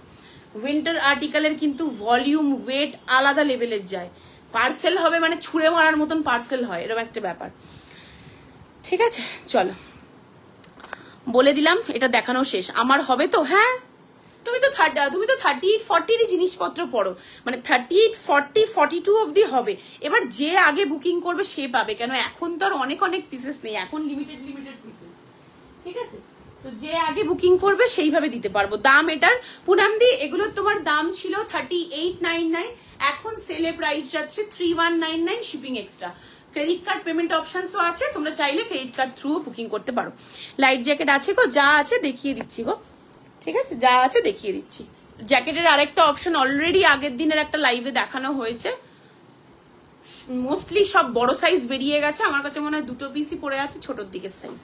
উইন্টার আর্টিকেলের কিন্তু ভলিউম ওয়েট আলাদা লেভেলের যায়, পার্সেল হবে মানে ছুঁড়ে মারার মতন পার্সেল হয়, এরকম একটা ব্যাপার, ঠিক আছে। চলো বলে দিলাম, এটা দেখানো শেষ, আমার হবে তো, হ্যাঁ তুমি তো 38, 40 জিনিসপত্র পড়ো, মানে 38, 40, 42 অবধি হবে। এবার যে আগে বুকিং করবে সে পাবে, কেন এখন তো আর অনেক অনেক পিসেস নেই, এখন লিমিটেড পিসেস, ঠিক আছে। সো যে আগে বুকিং করবে সেইভাবে দিতে পারবো। দাম এটার পুনামদি, এগুলো তোমার দাম ছিল 3899, এখন সেলে প্রাইস যাচ্ছে 3199 shipping extra. Credit card payment অপশনসও আছে, তোমরা চাইলে ক্রেডিট কার্ড থ্রু বুকিং করতে পারো। লাইট জ্যাকেট আছে গো, যা আছে দেখিয়ে দিচ্ছি গো, ঠিক আছে, যা আছে দেখিয়ে দিচ্ছি। জ্যাকেটের আরেকটা অপশন অলরেডি আগের দিনের একটা লাইভে দেখানো হয়েছে, মোস্টলি সব বড় সাইজ বেরিয়ে গেছে, আমার কাছে মনে হয় দুটো পিসই পড়ে আছে ছোটর দিকের সাইজ,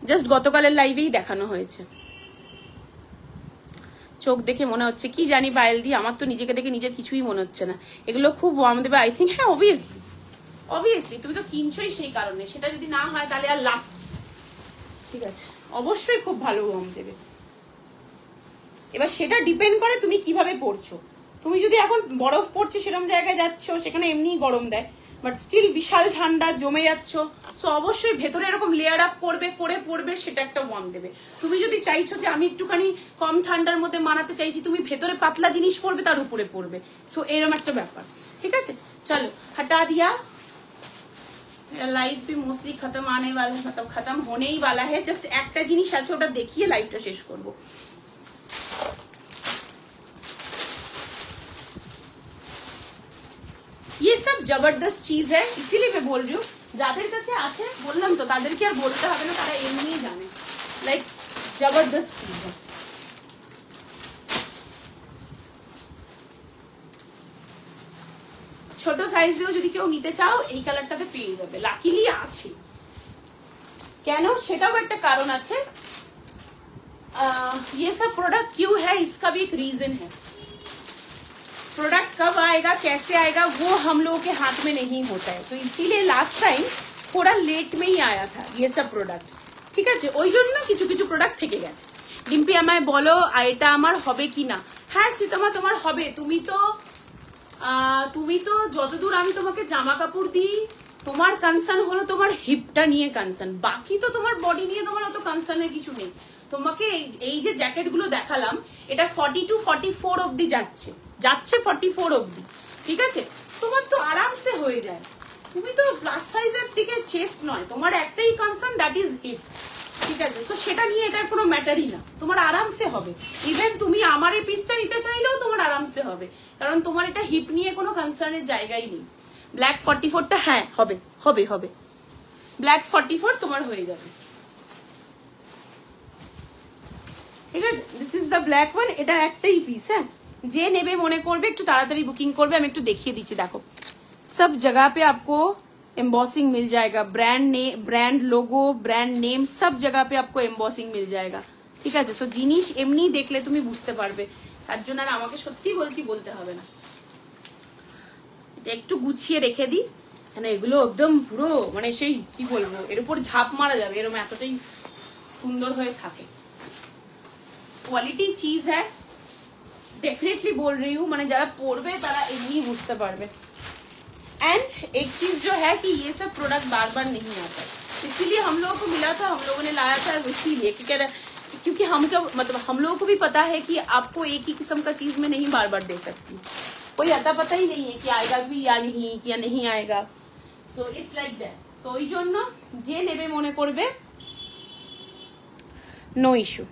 জাস্ট গতকালের লাইভেই দেখানো হয়েছে। চোখ দেখে মনে হচ্ছে কি জানি পায়েল দি, আমার তো নিজেকে দেখে নিজের কিছুই মনে হচ্ছে না, এগুলো খুব ওয়ার্ম দেবে আই থিঙ্ক। হ্যাঁ অবভিয়াসলি তুমি তো কিনছোই সেই কারণে, সেটা যদি না হয় তাহলে আর লাভ, ঠিক আছে, অবশ্যই খুব ভালো ওয়ার্ম দেবে। এবার সেটা ডিপেন্ড করে তুমি কিভাবে পড়ছো, তুমি যদি এখন বরফ পড়ছে সেরকম জায়গায় যাচ্ছ, সেখানে এমনিই গরম দেয়, বাট স্টিল বিশাল ঠান্ডা জমে যাচ্ছ, সো অবশ্যই ভেতরে এরকম লেয়ার আপ করে পড়বে, সেটা একটা ওয়ার্ম দেবে। তুমি যদি চাইছো যে আমি একটুখানি কম ঠান্ডার মধ্যে মানাতে চাইছি, তুমি ভেতরে পাতলা জিনিস পড়বে তার উপরে পড়বে, সো এরকম একটা ব্যাপার, ঠিক আছে। চলো हटा दिया, লাইভ भी मोस्टली खत्म आने वाला है, मतलब खत्म होने ही वाला है, जस्ट একটা জিনিস আছে ওটা দেখিয়ে লাইভটা শেষ করব। ये सब जबरदस्त चीज है, इसीलिए मैं बोल रही हूँ, যাদের কাছে আছে বললাম তো তাদেরকে আর বলতে হবে না, তারা এমনিই জানে, লাইক জবরদস্ত চিজ है। ছোট সাইজেও যদি কেউ নিতে চাও এই কালারটাতে পেয়ে যাবে, লাকিলি আছে, কেন সেটাও একটা কারণ আছে। ये सब प्रोडक्ट क्यों है इसका भी एक रीजन है, आएगा कैसे आएगा वो हम लोगों के हाथ में नहीं होता है, तो इसीलिए लास्ट टाइम थोड़ा लेट में ही आया था ये सब प्रोडक्ट, ঠিক আছে। ওই জন্য কিছু কিছু প্রোডাক্ট থেকে গেছে। ডিম্পি আমায় বলো এটা আমার হবে কিনা। হ্যাঁ শ্রীতমা তোমার হবে, তুমি তো যতদূর আমি তোমাকে জামা কাপড় দিই তোমার কনসার্ন হলো তোমার হিপটা নিয়ে কনসার্ন, বাকি তো তোমার বডি নিয়ে তোমার অত কনসার্নের কিছু নেই। তোমাকে এই যে জ্যাকেট গুলো দেখালাম এটা 42 44 অবধি যাচ্ছে 44 অবধি, ঠিক আছে। তোমার তো আরামসে হয়ে যায়, তুমি তো প্লাস সাইজের দিকে চেস্ট নয়, তোমার একটাই কনসার্ন দ্যাট ইজ হিপ, ঠিক আছে। তো সেটা নিয়ে এটার কোনো ম্যাটারই না, তোমার আরামসে হবে। ইভেন তুমি আমার এই পিসটা নিতে চাইলেও তোমার আরামসে হবে, কারণ তোমার এটা হিপ নিয়ে কোনো কনসার্নের জায়গাই নেই। ব্ল্যাক 44টা হ্যাঁ হবে হবে হবে, ব্ল্যাক 44 তোমার হয়ে যাবে, ঠিক আছে। This is the black one, এটা একটাই পিস। হ্যাঁ যে নেবে মনে করবে একটু তাড়াতাড়ি বুকিং করবে। আমি একটু দেখিয়ে দিচ্ছি, দেখো सब जगह पे आपको एम्बॉसिंग मिल जाएगा, ब्रांड लोगो ब्रांड नेम सब जगह पे आपको एम्बॉसिंग मिल जाएगा, ঠিক আছে। সো জিনিস এমনি দেখলে তুমি বুঝতে পারবে, তার জন্য আর আমাকে সত্যি বলতে হবে না। এটা একটু গুছিয়ে রেখে দিই, কেন এগুলো একদম পুরো মানে সেই কি বলবো এর উপর ঝাঁপ মারা যাবে, এরকম এতটাই সুন্দর হয়ে থাকে। क्वालिटी चीज है, डेफिनेटली बोल रही हूँ, মানে যারা পড়বে তারা এমনি বুঝতে পারবে। एंड एक चीज जो है कि ये सब प्रोडक्ट बार बार नहीं आता है, इसीलिए हम लोगों को मिला था, हम लोगों ने लाया था इसीलिए क्योंकि मतलब हम लोगों को भी पता है कि आपको एक ही किस्म का चीज में नहीं बार बार दे सकती, कोई अता पता ही नहीं है कि आएगा भी या नहीं आएगा। So it's like that. So ওই জন্য যে নেবে মনে করবে নো ইস্যু।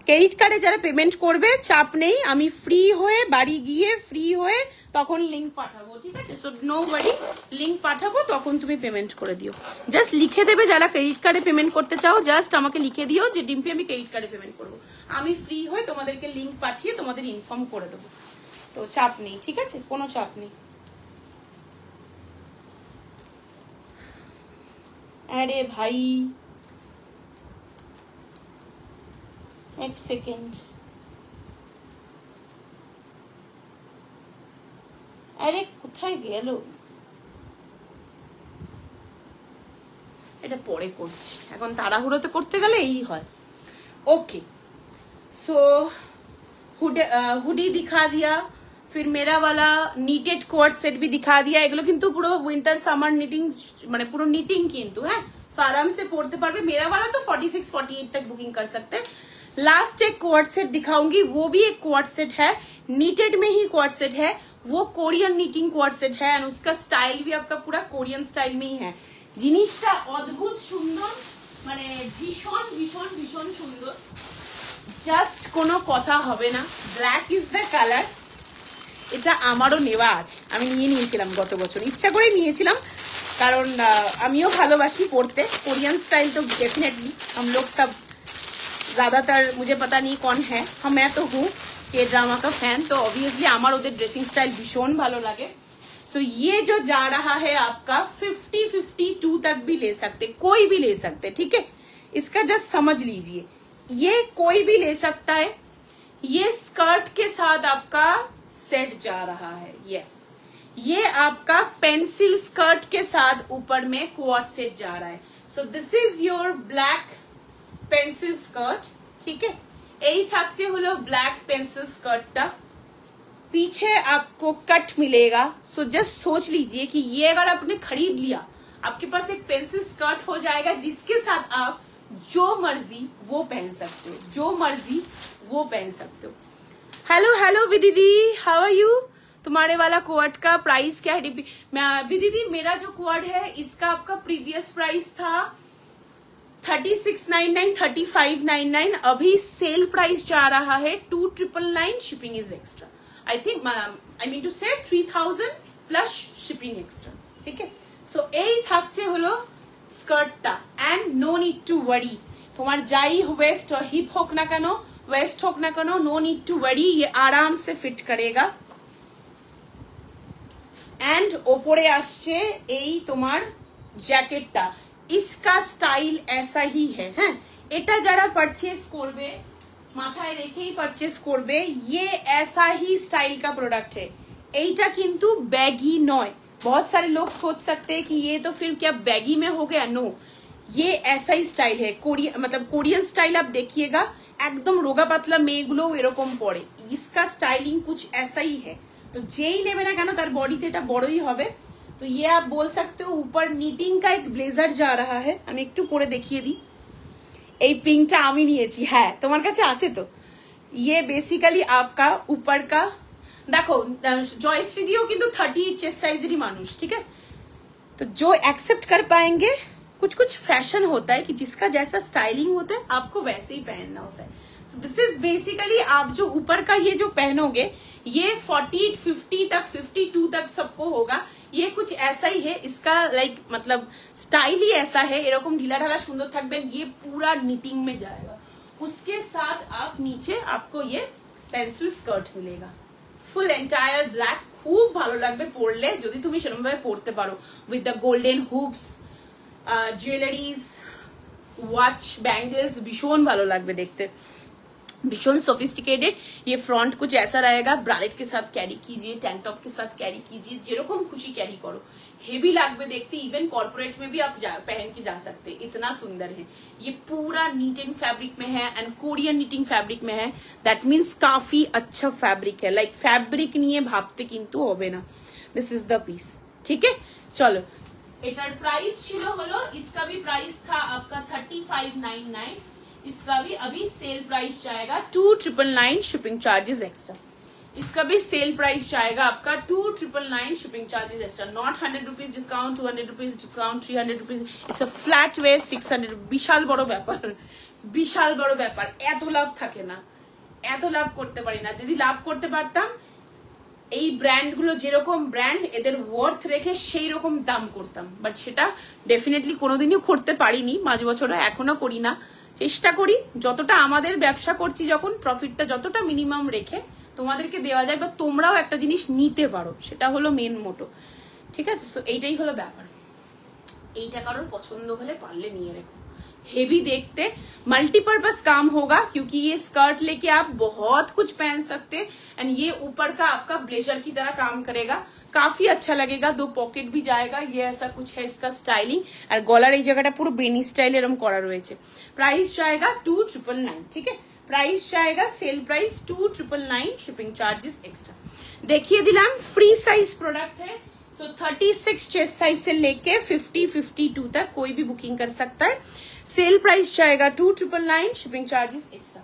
ক্রেডিট কার্ডে যারা পেমেন্ট করবে চাপ নেই, আমি ফ্রি হয়ে বাড়ি গিয়ে ফ্রি হয়ে তখন লিংক পাঠাবো, ঠিক আছে। সো নো ওয়ারি, লিংক পাঠাবো তখন তুমি পেমেন্ট করে দিও। জাস্ট লিখে দেবে যারা ক্রেডিট কার্ডে পেমেন্ট করতে চাও, জাস্ট আমাকে লিখে দিও যে ডিম্পি আমি ক্রেডিট কার্ডে পেমেন্ট করবো, আমি ফ্রি হয়ে তোমাদেরকে লিংক পাঠিয়ে তোমাদের ইনফর্ম করে দেবো। তো চাপ নেই, ঠিক আছে, কোনো চাপ নেই। আরে ভাই এক সেকেন্ড, আরে কোথায় গেল, এটা পরে করছি, এখন তাড়াহুড়োতে করতে গেলে এই হয়। ओके सो हुडी दिखा दिया, फिर मेरा वाला नीटेड कोट सेट भी दिखा दिया। এগুলো কিন্তু পুরো উইন্টার সামার নিটিং মানে পুরো নিটিং কিন্তু, হ্যাঁ। सो आराम से पढ़ते पारबे। मेरा वाला तो 46 48 तक बुकिंग कर सकते हैं। लास्ट एक क्वार्ट सेट दिखाऊंगी, वो भी एक क्वार्ट सेट है, नीटेड में ही क्वार्ट सेट है, वो कोरियन नीटिंग क्वार्ट सेट है और उसका स्टाइल भी आपका पूरा कोरियन स्टाइल में ही है। জিনিসটা অদ্ভুত সুন্দর, মানে ভীষণ ভীষণ ভীষণ সুন্দর, জাস্ট কোনো কথা হবে না। ব্ল্যাক ইজ দ্য কালার, এটা আমারও নেওয়া আছে, আমি নিয়ে নিয়েছিলাম গত বছর, ইচ্ছা করে নিয়েছিলাম কারণ আমিও ভালোবাসি পড়তে कोरियन स्टाइल। तो डेफिनेटली हम लोग सब ज्यादातर, मुझे पता नहीं कौन है, हाँ मैं तो हूँ के ड्रामा का फैन, तो ऑब्वियसली আমার ওদের ড্রেসিং স্টাইল ভীষণ ভালো লাগে। सो ये जो जा रहा है आपका 50-52 तक भी ले सकते, कोई भी ले सकते, ठीक है। इसका जस्ट समझ लीजिए, ये कोई भी ले सकता है। ये स्कर्ट के साथ आपका सेट जा रहा है, यस। ये आपका पेंसिल स्कर्ट के साथ ऊपर में क्वार्ट सेट जा रहा है। So this is your black pencil skirt, ठीक है। यही থাকছে হলো ब्लैक पेंसिल स्कर्ट, पीछे आपको कट मिलेगा। सो जस्ट सोच लीजिए कि ये अगर आपने खरीद लिया, आपके पास एक पेंसिल स्कर्ट हो जाएगा जिसके साथ आप जो मर्जी वो पहन सकते हो, जो मर्जी वो पहन सकते हो। हेलो हेलो विदीदी, हाउ आर यू? तुम्हारे वाला कोट का प्राइस क्या है विदीदी? मेरा जो कोट है इसका आपका प्रीवियस प्राइस था 3699 3599, अभी सेल प्राइस जा रहा है 2999, shipping is extra. I think I mean to say 3000 plus shipping extra, ठीक है। सो এই থাকছে হলো স্কার্টটা, and no need to worry, তোমার যাই ওয়েস্ট और हिप হোক না কেন, वेस्ट হোক না কেন, no need to worry, ये आराम से फिट करेगा। and ওপরে আসছে এই তোমার জ্যাকেটটা, इसका स्टाइल ऐसा ही है, হ্যাঁ। এটা যারা পারচেজ করবে মাথায় রেখেই পারচেজ করবে, ये ऐसा ही स्टाइल का प्रोडक्ट है। এইটা কিন্তু बैगी নয়। बहुत सारे लोग सोच सकते हैं कि ये तो फिर क्या बैगी में हो गया। नो, ये ऐसा ही स्टाइल है, कोरियन स्टाइल। आप देखिएगा एकदम रोगा पातला মেয়েগুলো এরকম পরে। इसका स्टाइलिंग कुछ ऐसा ही है। तो যেই নেবে না কেন তার বডিতে এটা বড়ই হবে। तो ये आप बोल सकते हो। ऊपर नीटिंग का एक ब्लेजर जा रहा है। আমি একটু পরে দেখিয়ে দিই। এই পিঙ্কটা আমি নিয়েছি। হ্যাঁ, তোমার কাছে আছে তো। ये बेसिकली आपका ऊपर का देखो, जॉयश्री दियो किंतु 38 चेस्ट साइजेरी मानुष, ठीक है। तो जो एक्सेप्ट कर पाएंगे, कुछ कुछ फैशन होता है कि जिसका जैसा स्टाइलिंग होता है आपको वैसे ही पहनना होता है। सो दिस इज बेसिकली आप जो ऊपर का ये जो पहनोगे ये 40, 50 तक, 52 तक सबको होगा। ये कुछ ऐसा ही है। इसका लाइक मतलब स्टाइल ही ऐसा है। এরকম ঢিলা ঢালা সুন্দর থাকবেন। ये पूरा निटिंग में जाएगा। उसके साथ आप नीचे आपको ये पेंसिल स्कर्ट मिलेगा, फुल एंटायर ब्लैक। खूब ভালো লাগবে পরলে যদি তুমি সেরকম ভাবে পরতে পারো, with the golden hoops, jewelleries, watch, bangles. भीषण ভালো লাগবে দেখতে, भीषण सोफिस्टिकेटेड। ये फ्रंट कुछ ऐसा रहेगा। ब्रालेट के साथ कैरी कीजिए, टैंक टॉप के साथ कैरी कीजिए, जेरकम खुशी कैरी करो। हेवी लागबे देखते। इवन कॉर्पोरेट में भी आप पहन के जा सकते हैं, इतना सुंदर है। ये पूरा नीटिंग फैब्रिक में है एंड कोरियन नीटिंग फैब्रिक में है। दैट मीन्स काफी अच्छा फैब्रिक है। लाइक फैब्रिक নিয়ে ভাবতে কিন্তু হবে না। दिस इज द पीस, ठीक है। चलो, এটার প্রাইস ছিল হলো, इसका भी प्राइस था आपका 3599। इसका भी अभी सेल प्राइस जाएगा 2999 शिपिंग चार्जेस एक्स्ट्रा। इसका भी सेल प्राइस जाएगा आपका 2999 shipping charges extra. Not 100 rupees discount, 200 rupees discount, 300 rupees. It's a flat way 600। বিশাল বড় ব্যাপার, বিশাল বড় ব্যাপার। এত লাভ থাকে না, এত লাভ করতে পারি না। যদি লাভ করতে পারতাম, এই ব্র্যান্ডগুলো যেরকম ব্র্যান্ড এদের ওয়ার্থ রেখে সেই রকম দাম করতাম, বাট সেটা ডেফিনেটলি কোনোদিনই করতে পারিনি। মাঝ বছর এখনো করি না। চেষ্টা করি যতটা আমাদের ব্যবসা করছি, যখন প্রফিটটা যতটা মিনিমাম রেখে তোমাদেরকে দেওয়া যায় বা তোমরাও একটা জিনিস নিতে পারো, সেটা হলো মেন মোটো, ঠিক আছে। সো এইটাই হলো ব্যাপার। এইটা কারোর পছন্দ হলে পারলে নিয়ে রেখো। हेवी देखते, मल्टीपर्पज काम होगा क्योंकि ये स्कर्ट लेके आप बहुत कुछ पहन सकते हैं। एंड ये ऊपर का आपका ब्लेजर की तरह काम करेगा, काफी अच्छा लगेगा। 2 पॉकेट भी जाएगा। ये ऐसा कुछ है इसका स्टाइलिंग। और गलार এই জায়গাটা পুরো বেনি স্টাইল এরকম করা রয়েছে। प्राइस जाएगा 2999, ठीक है। प्राइस जाएगा sale price 2999 shipping charges extra. देखिए दिलाम फ्री साइज प्रोडक्ट है। सो 36 चेस्ट साइज से लेके 50, 52 तक कोई भी बुकिंग कर सकता है। सेल प्राइस जाएगा 2999 शिपिंग चार्जेस एक्स्ट्रा।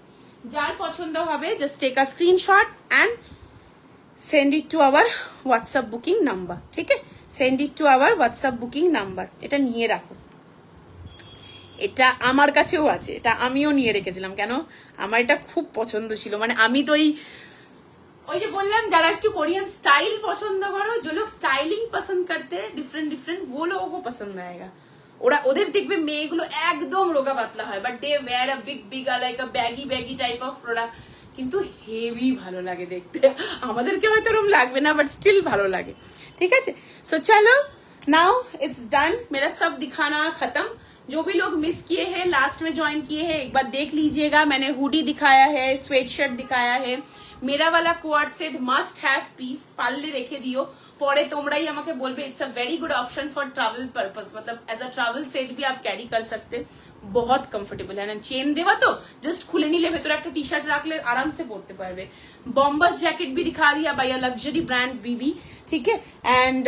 जार पसंद होबे just take a screenshot and send it to our WhatsApp booking number, ठीक है। Send it to our WhatsApp booking number. এটা নিয়ে রাখো। এটা আমার কাছেও আছে, এটা আমিও নিয়ে রেখেছিলাম। কেন? আমার এটা খুব পছন্দ ছিল। মানে আমি তো ওই যে বললাম, যারা একটু কোরিয়ান স্টাইল পছন্দ করো, जो लोग स्टाइलिंग पसंद करते हैं डिफरेंट डिफरेंट, वो लोगों को पसंद आएगा। ওরা ওদের দেখবে মেয়েগুলো একদম রোগা পাতলা হয়, but they wear a big like a baggy type of product, কিন্তু হেভি ভালো লাগে দেখতে। আমাদেরকে হয়তো এরকম লাগবে না, বাট স্টিল ভালো লাগে, ঠিক আছে। সো চলো, नाउ इट्स डन। मेरा सब दिखाना खत्म। जो भी लोग मिस किए हैं, लास्ट में ज्वाइन किए हैं, एक बार देख लीजिएगा। मैंने हुडी दिखाया है, स्वेट शर्ट दिखाया है। मेरा वाला कोआर्ड सेट मस्ट हैव पीस, पालले रेखे दियो, পরে তোমরাই আমাকে বলবে। It's a very good option for travel purpose, मतलब एज अ ट्रैवल सेट भी आप कैरी कर सकते। बहुत कंफर्टेबल है ना। चेन देवा तो जस्ट खुले नीले ভেতরে একটা টি শার্ট রাখলে आराम से পরতে পারবে। बॉम्बर्स जैकेट भी दिखा दिया बाय अ लग्जरी ब्रांड बीबी, ठीक है। एंड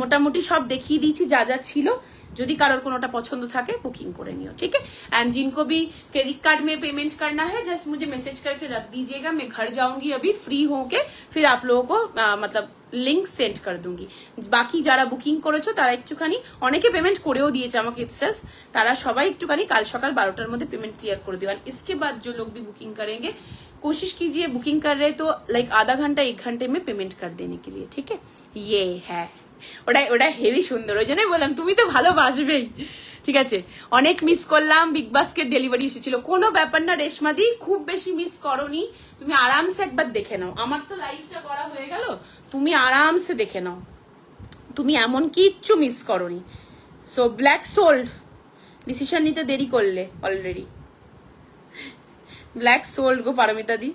মোটামুটি সব দেখিয়ে দিয়েছি যা যা ছিল। যদি কারোর কোনোটা পছন্দ থাকে বুকিং করে নিও, ठीक है। एंड जिनको भी क्रेडिट कार्ड में पेमेंट करना है, जस्ट मुझे मैसेज करके रख दीजिएगा। मैं घर जाऊंगी अभी फ्री होके, फिर आप लोगों को मतलब লিংক সেন্ড করে दूंगी। বাকি যারা বুকিং করেছো তারা একটুখানি, অনেকে পেমেন্ট করেও দিয়েছে আমাকে ইটসেলফ, তারা সবাই একটুখানি কাল সকাল 12টার মধ্যে পেমেंट क्लियर कर दियो। इसके बाद जो लोग भी बुकिंग करेंगे, कोशिश कीजिए बुकिंग कर रहे तो लाइक आधा घंटा 1 घंटे में पेमेंट कर देने के लिए, ठीक है। ये है ওটা হেভি সুন্দর। ওই জন্যই বললাম তুমি তো ভালোবাসবেই, ঠিক আছে। অনেক মিস করলাম, বিগ বাস্কেট ডেলিভারি এসেছিল। কোনো ব্যাপার না রেশমাদি, খুব বেশি মিস করনি। তুমি আরামসে একবার দেখে নাও। আমার তো লাইফটা করা হয়ে গেল, তুমি আরামসে দেখে নাও। তুমি এমন কিচ্ছু মিস করনি। সো ব্ল্যাক সোল্ড, ডিসিশন নিতে দেরি করলে অলরেডি। ব্ল্যাক সোল্ড গো পারমিতা দি।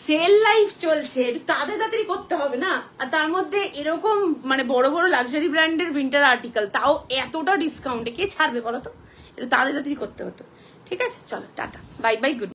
সেল লাইফ চলছে, একটু তাড়াতাড়ি করতে হবে না? আর তার মধ্যে এরকম মানে বড় বড় লাক্সারি ব্র্যান্ডের উইন্টার আর্টিকেল, তাও এতটা ডিসকাউন্টে কে ছাড়বে বলো তো? একটু তাড়াতাড়ি করতে হতো। ঠিক আছে, চলো টাটা, বাই বাই, গুড।